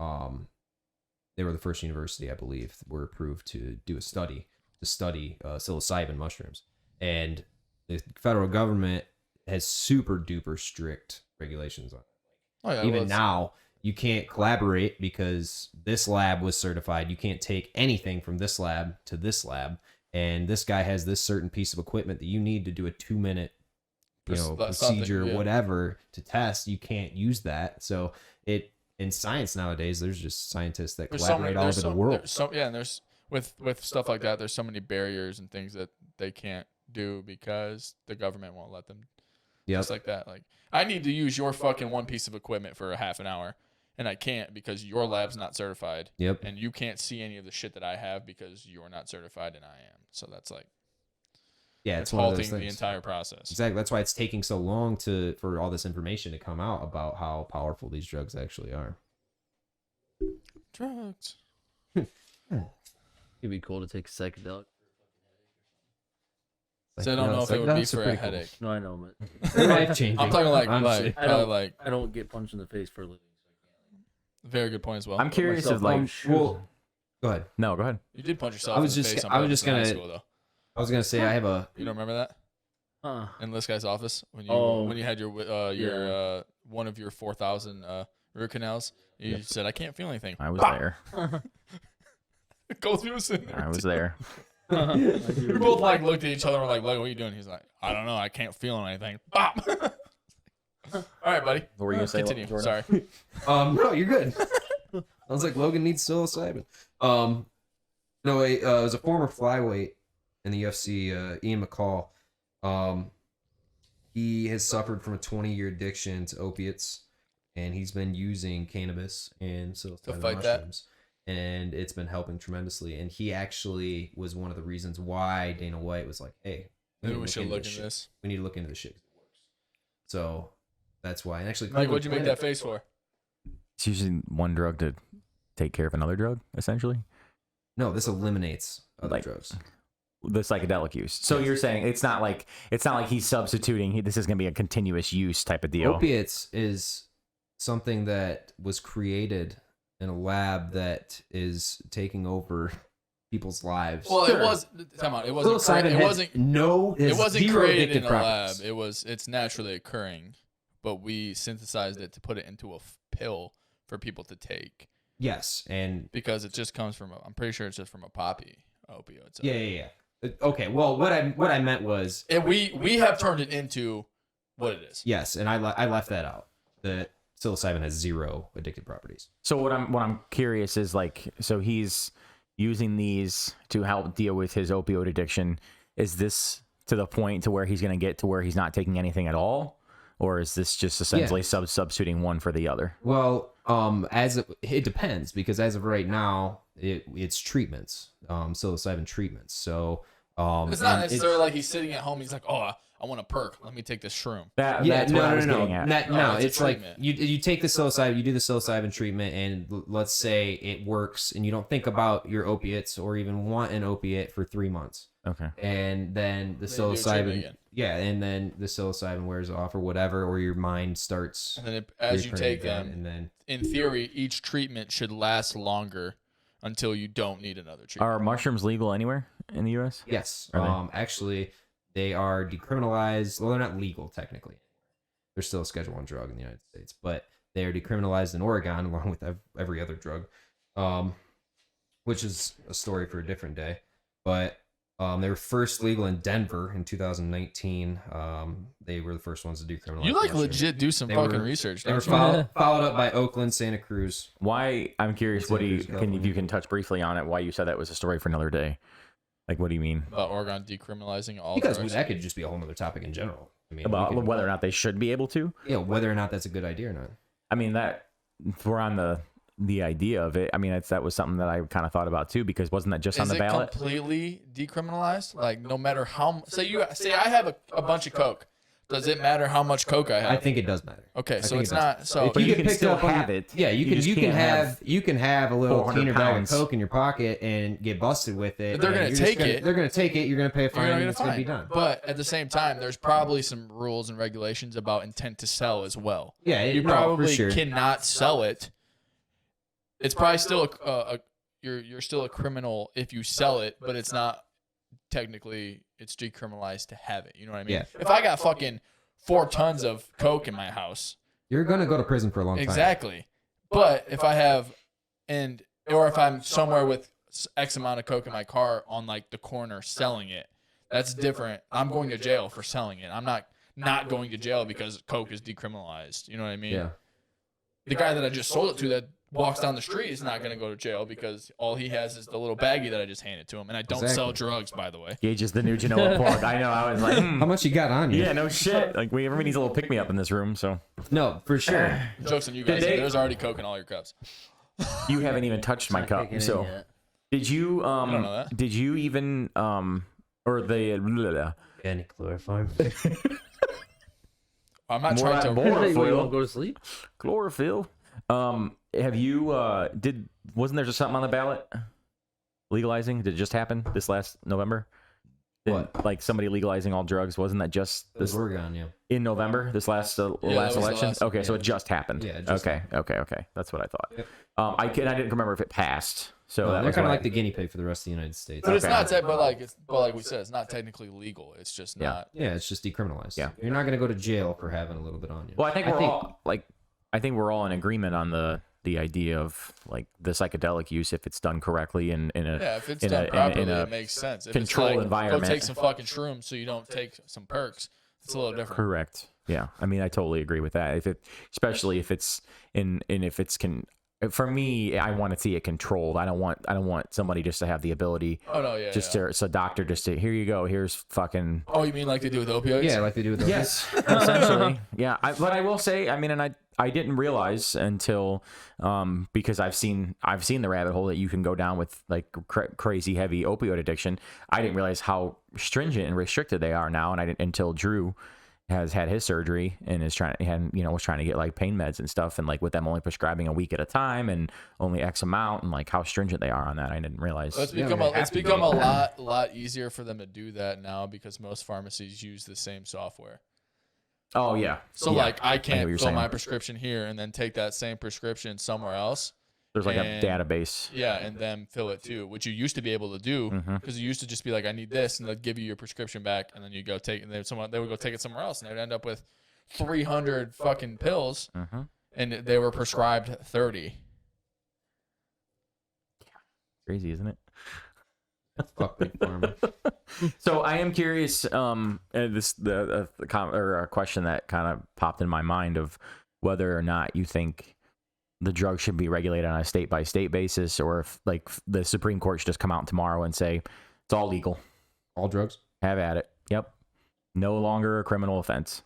They were the first university, I believe, were approved to do a study psilocybin mushrooms, and the federal government has super duper strict regulations on it. oh, yeah, Even well, it's- now, you can't collaborate because this lab was certified. You can't take anything from this lab to this lab, and this guy has this certain piece of equipment that you need to do a 2-minute, Something, procedure, yeah. whatever, to test. You can't use that. So in science nowadays, there's just scientists that There's so collaborate many, all there's over so, the world. there's so yeah, and there's with stuff like that. There's so many barriers and things that they can't do because the government won't let them. Yep. Just like that. Like I need to use your fucking one piece of equipment for a half an hour, and I can't because your lab's not certified, Yep. and you can't see any of the shit that I have because you're not certified and I am. So that's like Yeah, it's it's one of those halting the things. entire process. Exactly. That's why it's taking so long for all this information to come out about how powerful these drugs actually are. Drugs. It'd be cool to take a psychedelic. So I don't know if it would be Psychedelics are for a pretty cool. headache. No, I know, but They're life-changing. I'm talking like honestly. I probably don't- like I don't get punched in the face for a living. very good point as well. I'm curious Myself of like. on shoes. Well, go ahead. No, go ahead. You did punch yourself I was in the just- face on I was purpose just in high gonna- school, though. I was gonna say I have a. You don't remember that Huh. in this guy's office when you Oh. had your one of your 4,000 root canals. You said I can't feel anything. I was there. Colby was sitting there. I was there. We both like looked at each other and were like, "What are you doing?" He's like, "I don't know. I can't feel anything." Bop. All right, buddy. What were you gonna say? Continue. Jordan? Sorry. No, you're good. I was like, Logan needs psilocybin. No, it was a former flyweight in the UFC, Ian McCall. He has suffered from a 20-year addiction to opiates, and he's been using cannabis and psilocybin fight that? mushrooms, and it's been helping tremendously. And he actually was one of the reasons why Dana White was like, "Hey, Maybe we should into look into shit. this. We need to look into this shit." So that's why. And actually, Like, what'd you make that face for? It's using one drug to take care of another drug, essentially. No, this eliminates other Like- drugs. The psychedelic use. So you're saying it's not like he's substituting. This is going to be a continuous use type of deal. Opiates is something that was created in a lab that is taking over people's lives. Well, it was. Time out. It wasn't. Psilocybin It has wasn't. it It wasn't zero created in addictive a properties. lab. It's naturally occurring, but we synthesized it to put it into a pill for people to take Yes, and because it just comes from. I'm pretty sure it's just from a poppy opioid. So. yeah. Okay, well, what I meant was And we have turned it into what it is. yes, and I left that out. That psilocybin has zero addictive properties. So what I'm curious is like, so he's using these to help deal with his opioid addiction. Is this to the point to where he's going to get to where he's not taking anything at all, or is this just essentially substituting one for the other? Well, it depends, because as of right now, it's treatments, psilocybin treatments. So It's not and necessarily like he's sitting at home. He's like, oh, I want a perk. Let me take this shroom. That's what I was getting at. No, it's a It's like treatment. you take the psilocybin, you do the psilocybin treatment, and let's say it works, and you don't think about your opiates or even want an opiate for 3 months, Okay. and then the Then you do a treatment psilocybin, again. yeah, and then the psilocybin wears off or whatever, or your mind starts And then as you reoccurring take again, them, and then in theory, each treatment should last longer until you don't need another treatment. Are mushrooms legal anywhere in the U.S.? Yes. Are Actually, they are decriminalized. Well, they're not legal technically. They're still a Schedule 1 drug in the United States, but they are decriminalized in Oregon along with every other drug, which is a story for a different day. But they were first legal in Denver in 2019. They were the first ones to decriminalize. You like mushrooms. legit do some They fucking were- research. They were Don't you? followed up by Oakland, Santa Cruz. Why? I'm curious. It's What do in you Cruz, can if California. you can touch briefly on it? Why you said that was a story for another day? Like, what do you mean About Oregon decriminalizing all Because drugs. that could just be a whole other topic in general. I mean, about we could- whether or not they should be able to? whether or not that's a good idea or not. I mean, that if we're on the idea of it. I mean, that was something that I kind of thought about too, because wasn't that just on Is the it ballot? completely decriminalized? Like, no matter how say I have a bunch of coke. Does it matter how much coke I have? I think it does matter. Okay, I so think it's it does. not. So But you get can picked still up on- have it. Yeah, you just can can't have a little 400 cleaner bag of pounds. Coke in your pocket and get busted with it. They're and gonna you're just take it. They're gonna take it. You're gonna pay a you're fine. not And gonna it's gonna be find. done. But at the same time, there's probably some rules and regulations about intent to sell as well. Yeah, You no, for probably sure. cannot sell it. It's probably still you're still a criminal if you sell it, but it's not technically it's decriminalized to have it. You know what I mean? Yeah. If I got fucking 4 tons of coke in my house, You're gonna go to prison for a long time. exactly. But if I have or if I'm somewhere with X amount of coke in my car on like the corner selling it, that's different. I'm going to jail for selling it. I'm not going to jail because coke is decriminalized. You know what I mean? Yeah. The guy that I just sold it to that walks down the street is not going to go to jail because all he has is the little baggie that I just handed to him. And I don't sell Exactly. drugs, by the way. Gage is the new Genoa plug. I know. I was like, How much you got on you? yeah, no shit. Like, everybody needs a little pick me up in this room. So No, for sure. Jokes on you Did guys. they- There's already coke in all your cups. you haven't even touched my cup. So did you? don't know that. Did you even? Or the Any chloroform? I'm not More trying to. on board. You Chlorophyll. won't go to sleep? chlorophyll. Have you? Wasn't there just something on the ballot? Legalizing? Did it just happen this last November? What? Like somebody legalizing all drugs? Wasn't that just This this Oregon, yeah. in November? This last that last was the election? last- Okay, so yeah. it just happened. Yeah, it just Okay. That's what I thought. Yep. I didn't remember if it passed. So that They're was kind of what like the guinea pig for the rest of the United States. But it's Okay. not. But like we said, it's not technically legal. It's just Yeah. not. Yeah, it's just decriminalized. Yeah. You're not gonna go to jail for having a little bit on you. Well, I think we're all in agreement on the idea of like the psychedelic use if it's done correctly and in a Yeah, if it's in done a- properly, in a it makes sense. If controlled it's like, environment. Go take some fucking shrooms so you don't take some perks. It's a little different. correct. Yeah, I mean, I totally agree with that. Especially if it's for me, I want to see it controlled. I don't want somebody just to have the ability Oh no, yeah. just yeah. to so doctor just to here you go, here's fucking Oh, you mean like they do with opioids? Yeah, like they do with the yes, essentially. Yeah, but I will say, I mean, and I didn't realize until because I've seen the rabbit hole that you can go down with like crazy heavy opioid addiction. I didn't realize how stringent and restricted they are now, and I didn't until Drew has had his surgery and was trying to get like pain meds and stuff, and like with them only prescribing a week at a time and only X amount, and like how stringent they are on that. I didn't realize. Well, it's Yeah, become they a, have it's to become be. a lot easier for them to do that now because most pharmacies use the same software. Oh yeah. So Yeah. like I what can't you're fill my saying. prescription here and then take that same prescription somewhere else. There's like a and- database. Yeah, and then fill it too, which you used to be able to do Mhm. because you used to just be like, I need this, and they'd give you your prescription back, and then you go take, and then they would go take it somewhere else, and they'd end up with 300 fucking pills, Mm-hmm. and they were prescribed 30. Crazy, isn't it? fuck big pharma. So I am curious. The a question that kind of popped in my mind of whether or not you think the drug should be regulated on a state by state basis, or if like the Supreme Court should just come out tomorrow and say it's all legal, All drugs. have at it. Yep, no longer a criminal offense.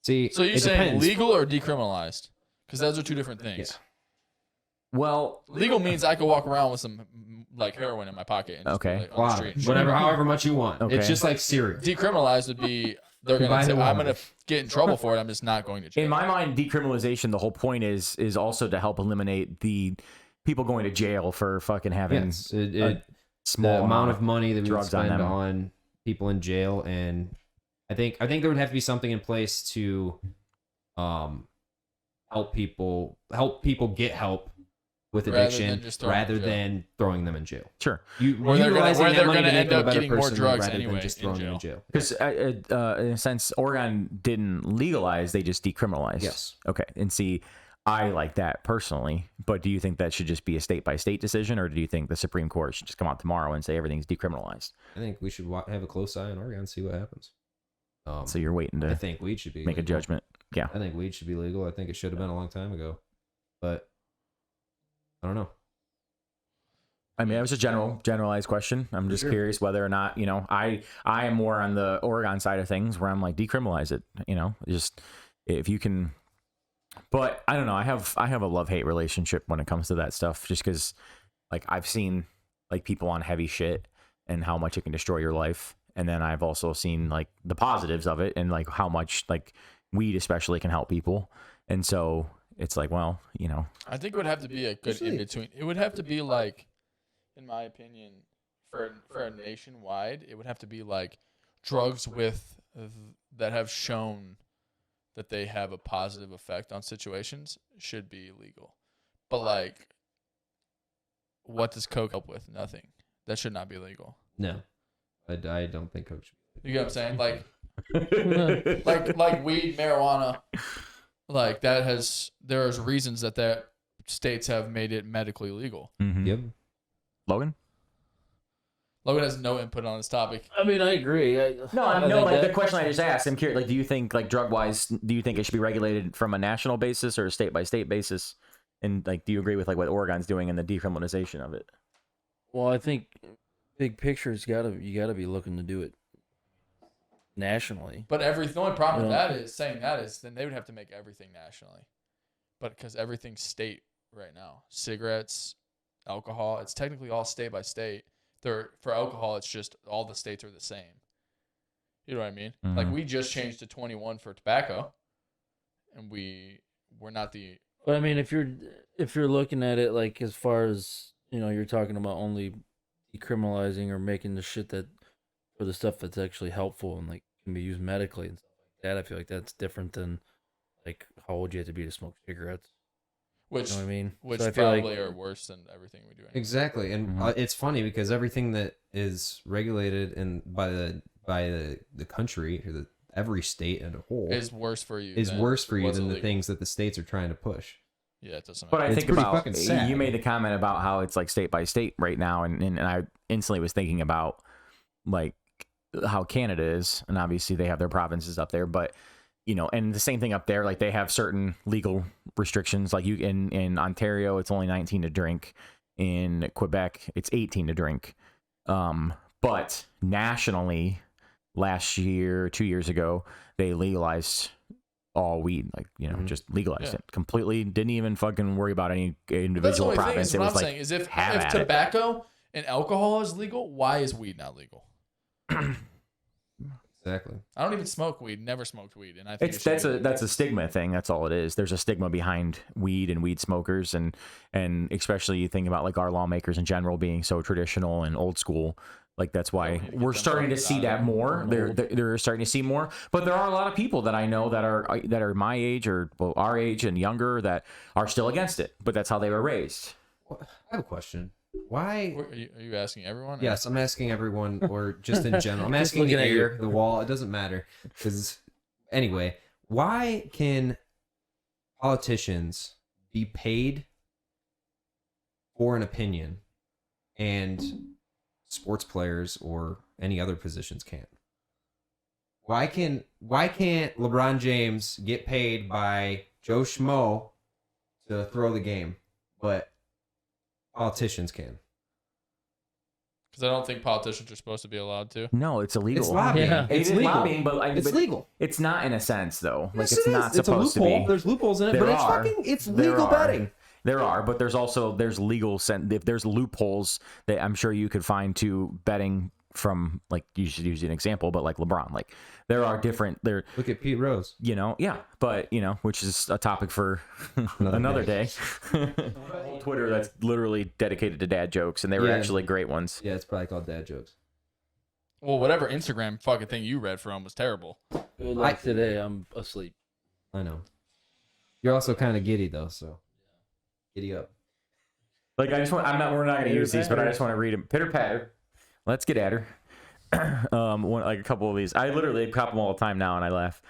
See, So you're it saying depends. legal or decriminalized? Because those are two different things. Well, Legal means I could walk around with some like heroin in my pocket. And just be, Okay. like, on the Wow, street. whatever, however much you want. Okay. It's just like cereal. Decriminalized would be Buy the I'm one. gonna get in trouble for it. I'm just not going to jail. in my mind, decriminalization, the whole point is also to help eliminate the people going to jail for fucking having Yes, a small the amount of money that we would drugs on spend them. on people in jail, and I think there would have to be something in place to help people get help with Rather addiction than just throwing them in rather jail. than throwing them in jail. Sure. Where they're Utilizing gonna that money to make end them a up better getting more person drugs rather anyway than just in throwing them in jail. Because in a sense, Oregon didn't legalize; they just decriminalized. Yes. Okay. And see, I like that personally, but do you think that should just be a state by state decision, or do you think the Supreme Court should just come out tomorrow and say everything's decriminalized? I think we should have a close eye on Oregon and see what happens. So you're waiting I to think weed should be make a legal. judgment. Yeah. I think weed should be legal. I think it should have been a long time ago, but I don't know. I mean, it was a generalized question. I'm just curious whether or not, I am more on the Oregon side of things where I'm like, decriminalize it, just if you can. But I don't know. I have a love-hate relationship when it comes to that stuff, just because like I've seen like people on heavy shit and how much it can destroy your life. And then I've also seen like the positives of it and like how much like weed especially can help people. And so it's like, well, I think it would have to be a good in between. It would have to be like, in my opinion, for a nationwide, it would have to be like drugs with that have shown that they have a positive effect on situations should be legal. But like, what does coke help with? Nothing. That should not be legal. No, I don't think coach. You get what I'm saying? Like weed, marijuana, like there's reasons that states have made it medically legal. Mm-hmm. Yep. Logan has no input on this topic. I mean, I agree. The question I just asked, I'm curious, like, do you think like drug wise, do you think it should be regulated from a national basis or a state by state basis? And like, do you agree with like what Oregon's doing in the decriminalization of it? Well, I think big picture you gotta be looking to do it nationally. But the only problem with that is then they would have to make everything nationally. But because everything's state right now, cigarettes, alcohol, it's technically all state by state. For alcohol, it's just all the states are the same. You know what I mean? Mm-hmm. Like we just changed to 21 for tobacco, and we're not the. But I mean, if you're looking at it like as far as you're talking about only decriminalizing or making the shit that for the stuff that's actually helpful and like can be used medically and stuff like that, I feel like that's different than like how old you have to be to smoke cigarettes. Which You know what I mean? Which So I feel probably are worse than everything we do. Anyway. Exactly, and it's funny because everything that is regulated by the country or every state as a whole Is worse for you. is worse for you what's than the illegal. things that the states are trying to push. Yeah, it doesn't. But I It's think pretty about fucking sad. you made the comment about how it's like state by state right now, and I instantly was thinking about like how Canada is, and obviously they have their provinces up there, but and the same thing up there, like they have certain legal restrictions. Like you in Ontario, it's only 19 to drink. In Quebec, it's 18 to drink. But nationally, last year, 2 years ago, they legalized all weed, like just legalized it completely. Didn't even fucking worry about any individual province. It was like, saying is if have at it. tobacco and alcohol is legal, why is weed not legal? Exactly. I don't even smoke weed. Never smoked weed, and I think that's a stigma thing. That's all it is. There's a stigma behind weed and weed smokers, and especially you think about like our lawmakers in general being so traditional and old school. Like that's why we're starting to see that more. They're starting to see more, but there are a lot of people that I know that are my age or our age and younger that are still against it. But that's how they were raised. I have a question. Why? Are you asking everyone? Yes, I'm asking everyone, or just in general. I'm asking the air, the wall. It doesn't matter. Because anyway, why can politicians be paid for an opinion, and sports players or any other positions can't? Why can't LeBron James get paid by Joe Schmo to throw the game, but politicians can? Because I don't think politicians are supposed to be allowed to. No, it's illegal. It's lobbying. Yeah. It's It is legal. lobbying, but It's legal. It's not in a sense though. Like Yes, it's it not is. It's a supposed to loophole. be. There's loopholes in it, There but are. it's There legal are. betting. There are, but there's legal if there's loopholes that I'm sure you could find to betting from, like, you should use an example, but like LeBron, like there are different Look at Pete Rose. yeah, but which is a topic for another day. Twitter that's literally dedicated to dad jokes, and they were Yeah. actually great ones. Yeah, it's probably called dad jokes. Well, whatever Instagram fucking thing you read from was terrible. Like today, I'm asleep. I know. You're also kind of giddy though, so giddy up. Like I just want. We're not going to use these, but I just want to read them. Pitter patter. Let's get at her. Like a couple of these. I literally cop them all the time now, and I laugh.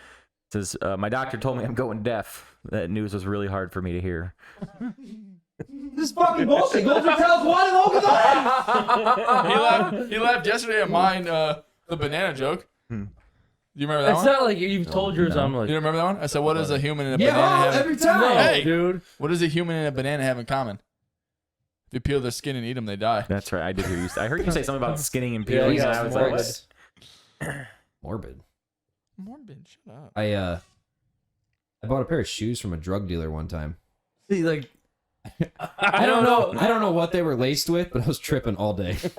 It says, "My doctor told me I'm going deaf. That news was really hard for me to hear." This is fucking bullshit. Go to tell us what and open He laughed yesterday at mine. The banana joke. You remember that It's one? not like you've told yours. I'm like, You remember that one? I said, "What does a human and a Yeah, banana have?" every time. no, Hey, dude. what does a human and a banana have in common? If you peel their skin and eat them, they die. That's right. I did hear you. I heard you say something about skinning and peeling, Yeah, and I was like, morbid. what? Morbid. Morbid, shut up. I bought a pair of shoes from a drug dealer one time. See, like, I don't know what they were laced with, but I was tripping all day. See,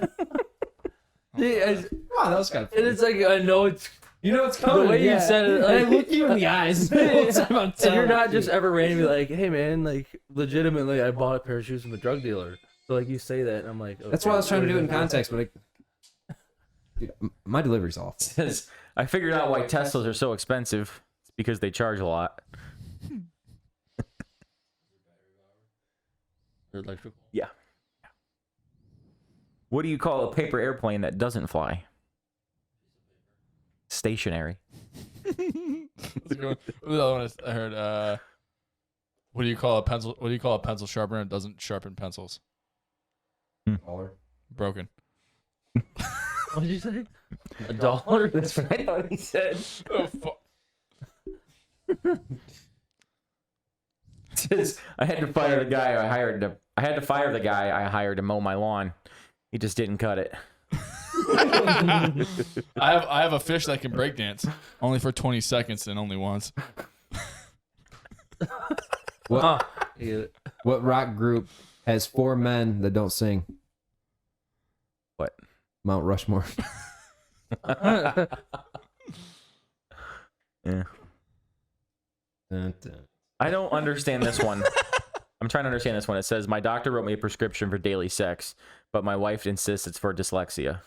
Come on, that was kind of and funny. it's like I know it's You know it's coming. the way yeah. you said it. And I Like, look you in the eyes. The whole time I'm and telling you're not you. just ever randomly like, hey man, like legitimately, I bought a pair of shoes from a drug dealer. So like you say that, and I'm like, That's why I was trying to do it in context, but dude, my delivery's awful. Says, I figured out why Teslas are so expensive. It's because they charge a lot. They're electrical. Yeah. What do you call a paper airplane that doesn't fly? Stationary. What's the other one I heard? What do you call a pencil? What do you call a pencil sharpener that doesn't sharpen pencils? Broken. What did you say? $1? That's what I thought he said. Oh fuck. Says, I had to fire the guy I hired to. I had to fire the guy I hired to mow my lawn. He just didn't cut it. I have a fish that can break dance only for 20 seconds and only once. What Yeah. what rock group has 4 men that don't sing? What? Mount Rushmore. Yeah. Dun, dun. I don't understand this one. I'm trying to understand this one. It says my doctor wrote me a prescription for daily sex, but my wife insists it's for dyslexia.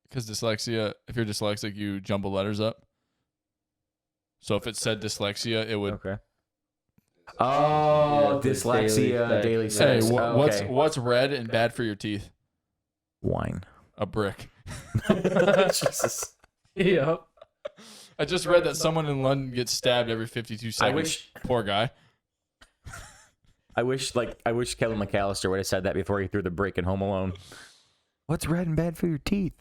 Because dyslexia, if you're dyslexic, you jumble letters up. So if it said dyslexia, it would. Okay. Oh, Yeah, dyslexia, daily Hey, sex. Okay. what's red and bad for your teeth? Wine. A brick. Jesus. Yeah. I just read that someone in London gets stabbed every 52 seconds. wish- Poor guy. I wish Kevin McAllister would have said that before he threw the brick in Home Alone. What's red and bad for your teeth?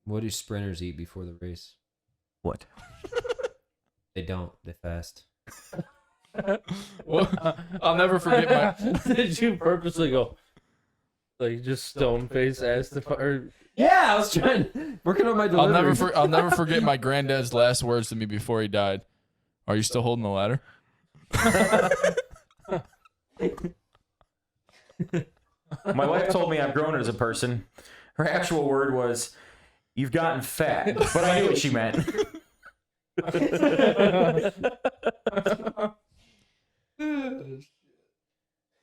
What do sprinters eat before the race? What? They don't. They fast. Well, I'll never forget my. Did you purposely go like just stone face ass the or Yeah, I was trying working on my delivery. I'll never forget my granddad's last words to me before he died. Are you still holding the ladder? My wife told me I've grown as a person. Her actual word was, "You've gotten fat," but I knew what she meant.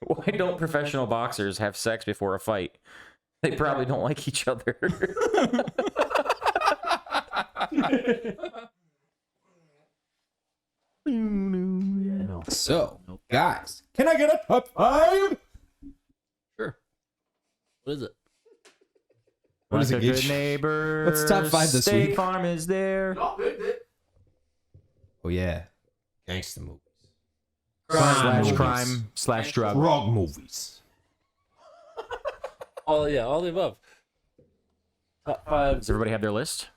Why don't professional boxers have sex before a fight? They probably don't like each other. So, guys, can I get a top 5? sure. What is it? What is Like it, a Gage? good neighbor. What's top 5 this State week? Farm is there. Oh yeah, gangster movies, Slash crime slash drug. drug movies. All the above. Top 5 Does everybody have their list?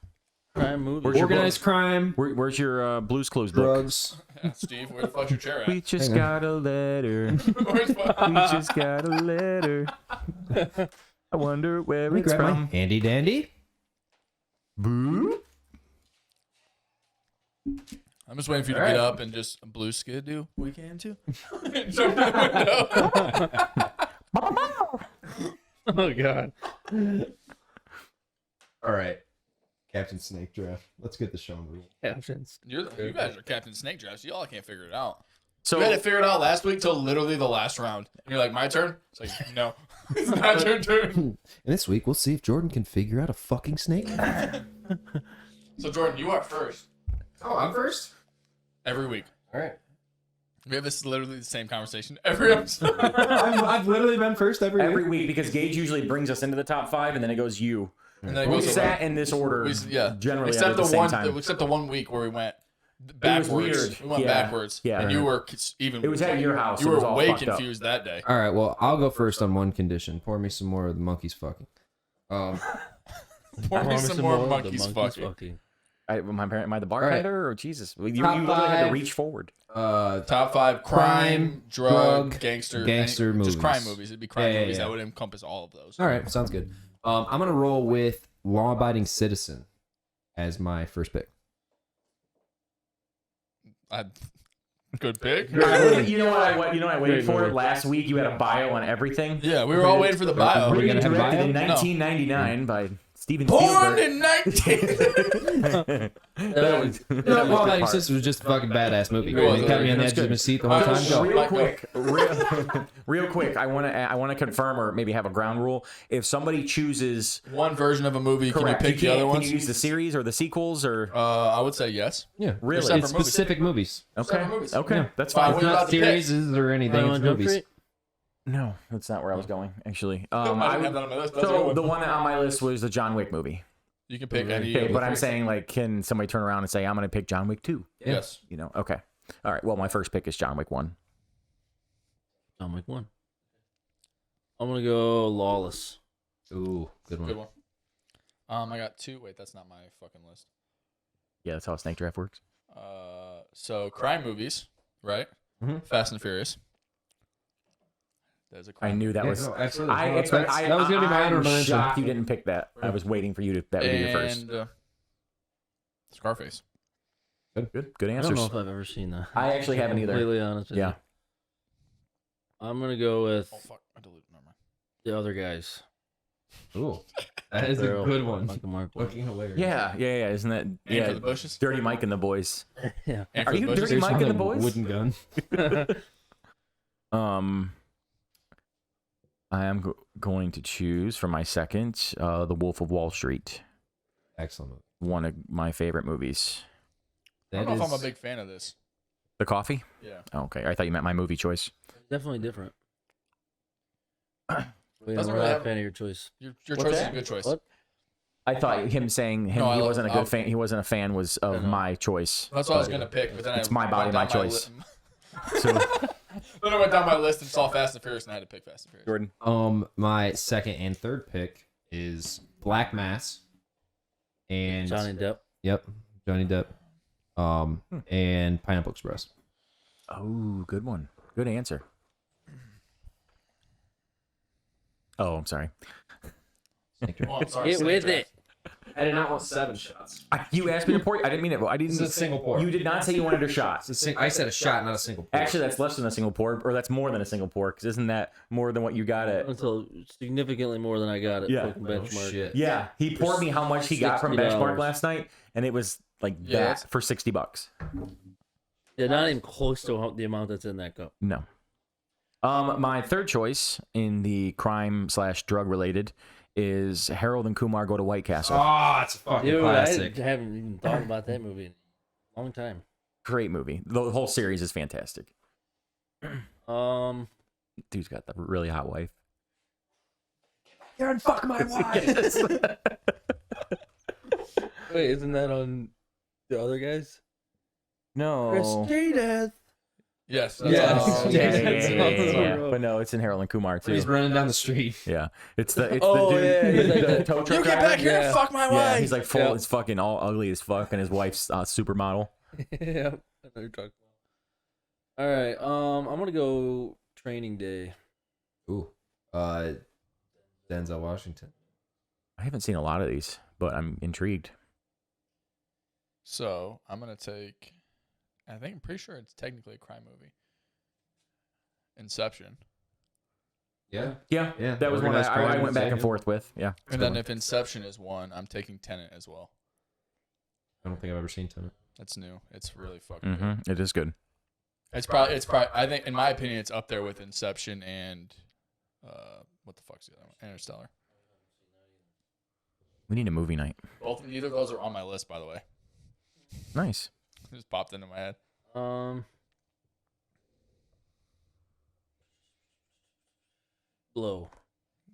crime movies. Where's your Organized crime, Where's your Blues Clues book? drugs. Steve, where the fuck's your chair We just Hang on. got a letter. Where's my... We just got a letter. I wonder where Let me it's grab my from. handy dandy. Boo? I'm just waiting for you to All get right. up and just blue skidoo. We can too. Jump in the window. Oh god. All right, Captain Snake Draft. Let's get the show moving. Captions. You guys are Captain Snake Drafts. Y'all can't figure it out. So You had to figure it out last week till literally the last round. And you're like, my turn? It's like, no. It's not your turn. And this week we'll see if Jordan can figure out a fucking snake. So, Jordan, you are first Oh, I'm first. every week. All right. We have this literally the same conversation every episode. I've literally been first every week because Gage usually brings us into the top 5 and then it goes you. And then it We goes sat in this order generally except at the same time. Except the one week where we went backwards. weird. We went Yeah. backwards. Yeah. And you were even. It was at your house. You It was were all way fucked up. confused that day. All right, well, I'll go first on one condition. Pour me some more of the monkeys fucking. Pour me some more of the monkeys fucking. Am I the right. bartender or Jesus? You Top literally had to 5. reach forward. Top 5 crime, drug, gangster movies. Just crime movies. It'd be crime Yeah, movies. yeah. That would encompass all of those. All right, sounds good. I'm gonna roll with Law Abiding Citizen as my first pick. Good pick. You know what I waited for? Last week you had a bio on everything. Yeah, we were all waiting for the bio. We're gonna have Directed in bio? 1999 by Steven Born Spielberg. in 19. Law Abiding Citizen was just a fucking badass movie. It was. It kept me on the That's edge of good. my seat the whole time. Go. Real quick. I want to confirm or maybe have a ground rule. If somebody chooses, One version of a movie, correct, can you pick the can't- other Can ones? you use the series or the sequels or? I would say yes. Yeah, Really? Separate it's movies. specific movies. Okay. separate movies. Okay. Yeah. That's Fine, fine. we're It's allowed not to pick. series or anything. It's movies. No, that's not where I was going. Actually, I didn't have that on my list. But that's a good so one. the one on my list was the John Wick movie. You can pick any. Okay, of but the I'm three. saying like, can somebody turn around and say I'm going to pick John Wick 2? Yes. You know? Okay. All right. Well, my first pick is John Wick 1. John Wick 1. I'm gonna go Lawless. Ooh, good one. Good one. I got 2. Wait, that's not my fucking list. Yeah, that's how a snake draft works. So crime movies, right? Mhm. Fast and Furious. There's a crime. I knew that Yeah, was. no, absolutely. I No, expect. that was gonna be my I'm honorable mention. shocked you didn't pick that. I was waiting for you to. That would be your first. And Scarface. Good. Good I don't answers. know if I've ever seen that. I actually haven't either. Completely honest with Yeah. you. I'm gonna go with Oh fuck! I deleted. Never mind. the other guys. Ooh, that is a Daryl, good one. Michael Mark. Fucking hilarious. Yeah. Isn't that? Aim Yeah. for the bushes. Dirty Mike and the boys. Yeah. Aim Are for the you bushes. Dirty Mike and the boys? Wooden gun. I am going to choose for my second, The Wolf of Wall Street. Excellent movie. One of my favorite movies. I don't know if I'm a big fan of this. The coffee? Yeah. Oh, okay. I thought you meant my movie choice. Definitely different. Doesn't We're really not a have- fan of your choice. Your What's choice is a that? good choice. What? I thought him saying No, he I- wasn't a I'll- good fan. He wasn't a fan was of no. my choice. That's what I was gonna pick, but then It's I my body, went my down choice. So then I went down my list and saw Fast and Furious, and I had to pick Fast and Furious. Jordan. My second and third pick is Black Mass. And Johnny Depp. Yep, Johnny Depp. And Pineapple Express. Oh, good one. Good answer. Oh, I'm sorry. Oh, I'm sorry. Get with it. I did not want 7 shots. You asked me to pour. I didn't mean it. I didn't. This is a single pour. You did not say you wanted a shot. I said a shot, not a single pour. Actually, that's less than a single pour, or that's more than a single pour. Because isn't that more than what you got at? Until significantly more than I got at Yeah. fucking Oh, benchmark. shit. Yeah, he poured me how much he got from $60. Benchmark last night, and it was like Yeah, that's- that for $60. Yeah, not even close to the amount that's in that cup. No. My third choice in the crime / drug related is Harold and Kumar Go to White Castle. Oh, it's a fucking Dude, classic. I haven't even thought about that movie in a long time. Great movie. The whole series is fantastic. Dude's got the really hot wife. You're on fuck my wife. Wait, isn't that on the other guys? No. Death. Yes. That's Yes. awesome. Yeah. But no, it's in Harold and Kumar too. He's running down the street. Yeah, it's the Oh, dude, yeah, he's like the the- tow You truck get driver. back here Yeah. and fuck my wife. Yeah, he's like full. Yeah. It's fucking all ugly as fuck, and his wife's supermodel. Yeah, I know you're talking about. All right, I'm gonna go Training Day. Ooh. Denzel Washington. I haven't seen a lot of these, but I'm intrigued. So I'm gonna take. I'm pretty sure it's technically a crime movie. Inception. Yeah. Yeah, Yeah, that was one organized I crime, went back and yeah. forth with. Yeah, And then if Inception is one, I'm taking Tenet as well. I don't think I've ever seen Tenet. That's new. It's really fucking good. It is good. It's probably. I think, in my opinion, it's up there with Inception and what the fuck's the other one? Interstellar. We need a movie night. Neither of those are on my list, by the way. Nice. It just popped into my head. Glow.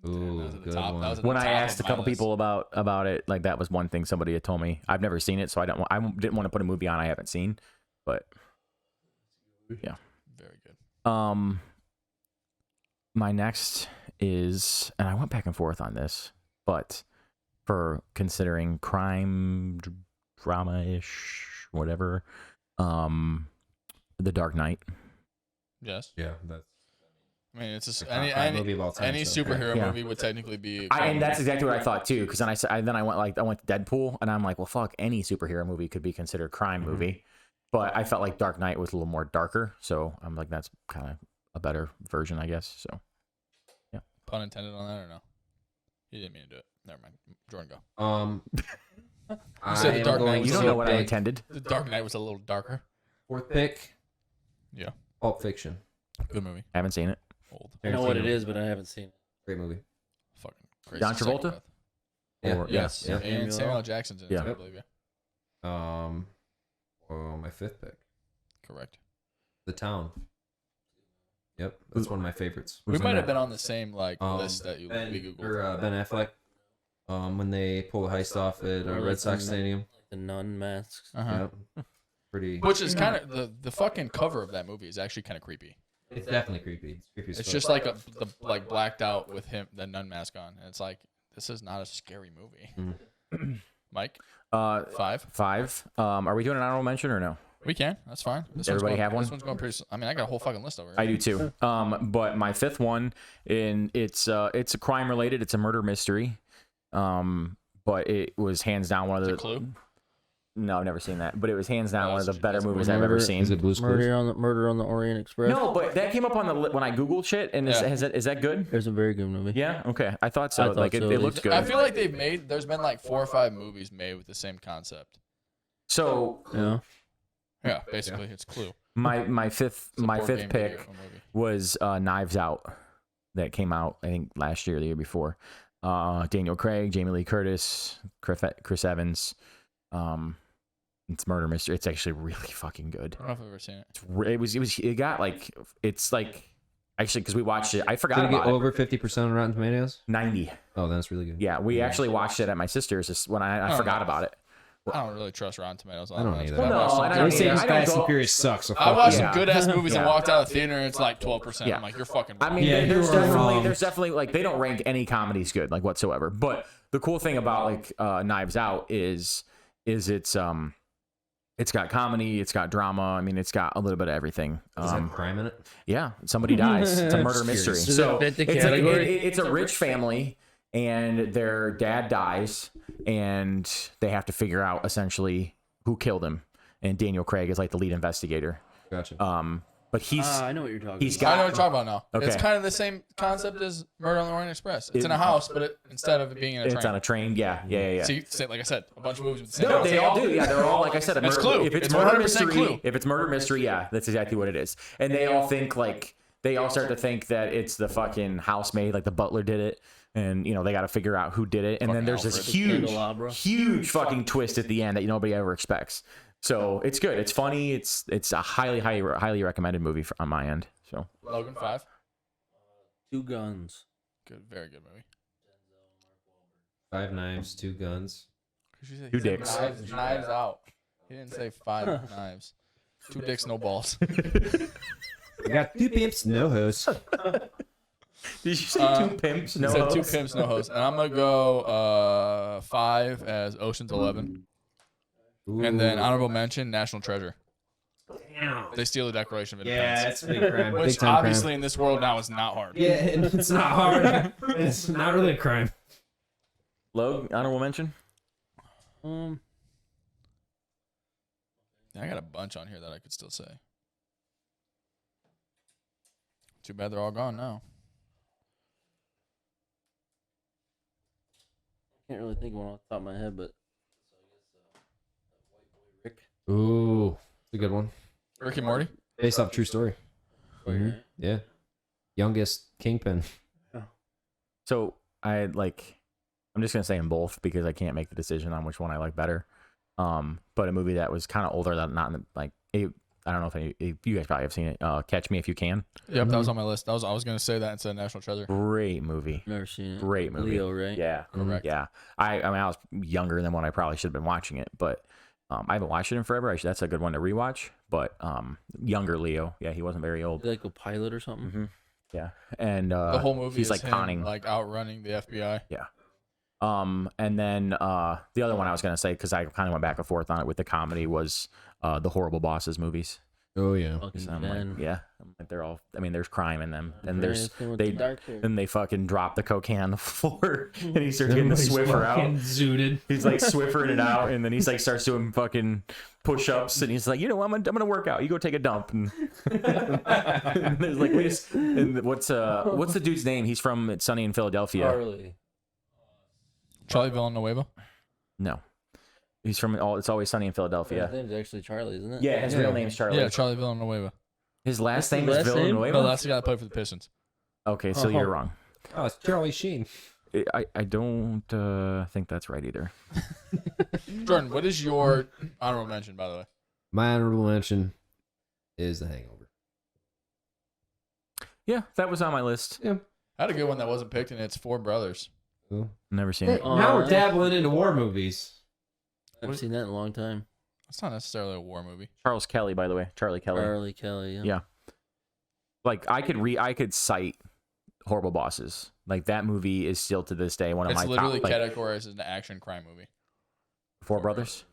Ooh, That was at the good top. one. That was at the When I top asked of a couple my list. people about it, like that was one thing somebody had told me. I've never seen it, so I didn't want to put a movie on I haven't seen. But yeah. Very good. My next is, and I went back and forth on this, but for considering crime, drama-ish, whatever, The Dark Knight. Yes. Yeah, that's I mean, it's just the top five movie of all time, any so, superhero yeah. movie would technically be. And that's exactly what I thought too, because then I went to Deadpool, and I'm like, well, fuck, any superhero movie could be considered crime movie, but I felt like Dark Knight was a little more darker, so I'm like, that's kind of a better version, I guess. So Pun intended on that or no? You didn't mean to do it. Never mind. Jordan, go. I said The am Dark Knight going was you a don't to know what I pick intended. The Dark Knight was a little darker. Fourth pick, Yeah. Pulp Fiction. Good movie. I haven't seen it. Old. I know what it Tarantino. is, but I haven't seen it. Great movie. Fucking crazy. John Second Travolta? breath. Yeah. Or- Yes. Yeah. And Samuel L. Jackson's in it, Yeah. I believe. Yeah. My fifth pick, Correct. The Town. Yep, that's one of my favorites. We Who's in might have that? been on the same list that we Ben, Googled. or Ben Affleck. When they pull the heist off at Or Red like Sox the- Stadium. The nun masks. Uh-huh. Yep. Pretty. Which is kind of the fucking cover of that movie is actually kind of creepy. It's definitely creepy. It's creepy. as It's fuck. just like like blacked out with him the nun mask on, and it's like this is not a scary movie. Mike, 5. 5. Are we doing an honorable mention or no? We can. That's fine. This Everybody one's going, have one? This one's going pretty. I mean, I got a whole fucking list over here. I do too. But my fifth one, it's a crime related. It's a murder mystery. But it was hands down one of the. Is it Clue? No, I've never seen that. But it was hands down No, one of the that's- better that's movies Murder- I've ever Murder- seen. Is it Blue's Clues? Murder on the Orient Express. No, but that came up on the when I googled shit. And Yeah. is that good? It's a very good movie. Yeah. Okay. I thought so. I thought like so, it at looked least. good. I feel like there's been like 4 or 5 movies made with the same concept. So Yeah. Yeah, basically, it's Clue. my fifth It's a board game pick video movie. was Knives Out, that came out I think last year, or the year before. Daniel Craig, Jamie Lee Curtis, Chris Evans. It's murder mystery. It's actually really fucking good. I don't know if I've ever seen it. It got like it's like actually because we watched it. I forgot Did it get about it. over 50% on Rotten Tomatoes? 90. Oh, that's really good. Yeah, we actually watched it at my sister's just when I Oh, forgot nice. about it. I don't really trust Rotten Tomatoes. I don't that much, either. but I Well, watched no, some I good- don't They say either. just I don't Fast and go- Furious sucks. So I fuck watched it. some Yeah. good ass movies and Yeah. walked out of the theater and it's like 12%. Yeah. I'm like, you're fucking wrong. I mean, Yeah, there's you were wrong. definitely like they don't rank any comedies good like whatsoever. But the cool thing about like Knives Out is it's got comedy, it's got drama. I mean, it's got a little bit of everything. Does it have crime in it? Yeah, somebody dies. It's a murder Just mystery. curious. Does So it fit the it's, like, category? it's a rich family, and their dad dies, and they have to figure out essentially who killed him. And Daniel Craig is like the lead investigator. Gotcha. But he's I know what you're talking he's about. I know got what you're talking about now. It's Okay. kind of the same concept as Murder on the Orient Express. It's in a house, but instead of it being in a it's train. on a train. Yeah. See, like I said, a bunch of movies with the same No, house. they all do. Yeah, they're all like I said. It's Clue. If it's It's murder 100% mystery, Clue. if it's murder mystery, yeah, that's exactly what it is. And they all think like they all start to think that it's the fucking housemaid, like the butler did it, and they got to figure out who did it. And then Fucking there's this Alfred. huge, Candelabra. huge fucking twist at the end that nobody ever expects. So it's good. It's funny. It's a highly recommended movie on my end. So Logan 5. Two Guns. Good, very good movie. 5 knives, 2 guns. Two dicks. Knives out. He didn't say 5 knives. 2 dicks, no balls. We got 2 pimps, no hoes. did you say 2 pimps? No. He said 2 hoes? pimps, no hoes. And I'm gonna go 5 as Ocean's 11, and then honorable mention National Treasure. Damn. They steal the Declaration of Yeah, Independence, that's a big crime. which Big time obviously crime. in this world now is not hard. Yeah, and it's not hard. It's not really a crime. Logan, honorable mention. Um, I got a bunch on here that I could still say. Too bad they're all gone now. can't really think of one off the top of my head, but Rick. Ooh, it's a good one. Rick and Morty. Based off true story. Mhm. Yeah. Youngest kingpin. So I'm just gonna say them both because I can't make the decision on which one I like better. But a movie that was kind of older, that not in the, like I don't know if you guys probably have seen it. Catch Me If You Can. Yep, that was on my list. I was gonna say that instead of National Treasure. Great movie. Never seen it. Great movie. Leo, right? Yeah. Correct. Yeah. I mean, I was younger than when I probably should have been watching it, but I haven't watched it in forever. That's a good one to rewatch. But younger Leo, yeah, he wasn't very old. Like a pilot or something. Mm-hmm. Yeah, and The whole movie he's is like him, conning. like outrunning the FBI. Yeah. And then the other one I was gonna say, because I kind of went back and forth on it with the comedy, was the Horrible Bosses movies. Oh yeah. Fucking So I'm Ben. like, yeah, I'm like, they're all. I mean, there's crime in them, and Right, there's it's the one with they the dark hair. then they fucking drop the cocaine on the floor, and he starts getting the Swiffer out. Zooted. He's like Swiffering it out, and then he's like starts doing fucking push-ups, and he's like, you know, I'm gonna work out. You go take a dump, and, and there's like, and what's the dude's name? He's from It's Sunny in Philadelphia. Charlie. Charlie Villanueva. No, he's from It's Always Sunny in Philadelphia. His name's actually Charlie, isn't it? Yeah, his real name's Charlie. Yeah, Charlie Villanueva. His last That's name his is last name? Villanueva. No, that's the guy that played for the Pistons. Okay, so you're wrong. Oh, it's Charlie Sheen. I don't think that's right either. Jordan, what is your honorable mention, by the way? My honorable mention is The Hangover. Yeah, that was on my list. Yeah. I had a good one that wasn't picked, and it's Four Brothers. Cool. Never seen Hey, it. now we're dabbling into war movies. I haven't seen that in a long time. It's not necessarily a war movie. Charles Kelly, by the way, Charlie Kelly. Charlie Kelly, yeah. Yeah. Like I could cite Horrible Bosses. Like that movie is still to this day one of It's my literally top. Like, categorized as an action crime movie. Four Brothers.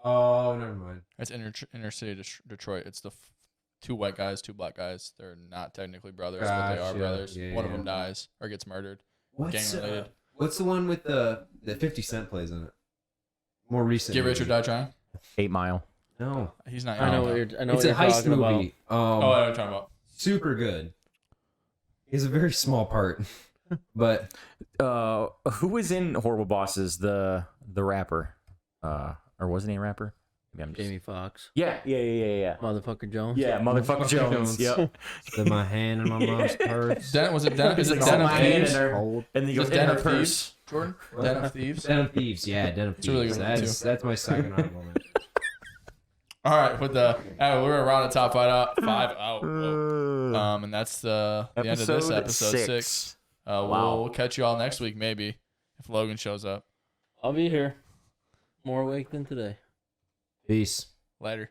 Oh, never mind. It's inner city Detroit. It's the two white guys, two black guys. They're not technically brothers, but they are Gotcha. brothers. Yeah, One of yeah. them dies or gets murdered. What's Gang related. what's the one with the 50 Cent plays in it? More recent. Get Rich or movie. Die Trying. 8 Mile. No. He's not. I know no. what you're. I know It's what a you're heist talking about. movie. Oh, I know what you're talking about. Super good. He has a very small part, but Who was in Horrible Bosses? The rapper. Or wasn't he a rapper? Maybe I'm just... Jamie Foxx. Yeah. Motherfucker Jones. Yeah, motherfucker Jones. Yep. in my hand in my mom's purse. Was it Den? Is He's it like, Den "Oh, of my hand Thieves? in her-" Hold. And then he Is goes it in Den her of purse. Thieves? Jordan? Den of Thieves. Den of Thieves, yeah, Den of It's a really Thieves. good one, That's my second honorable mention. All right, with the we're gonna round the top five out. And that's the end of this episode 6. We'll catch you all next week, maybe, if Logan shows up. I'll be here. More awake than today. Peace. Later.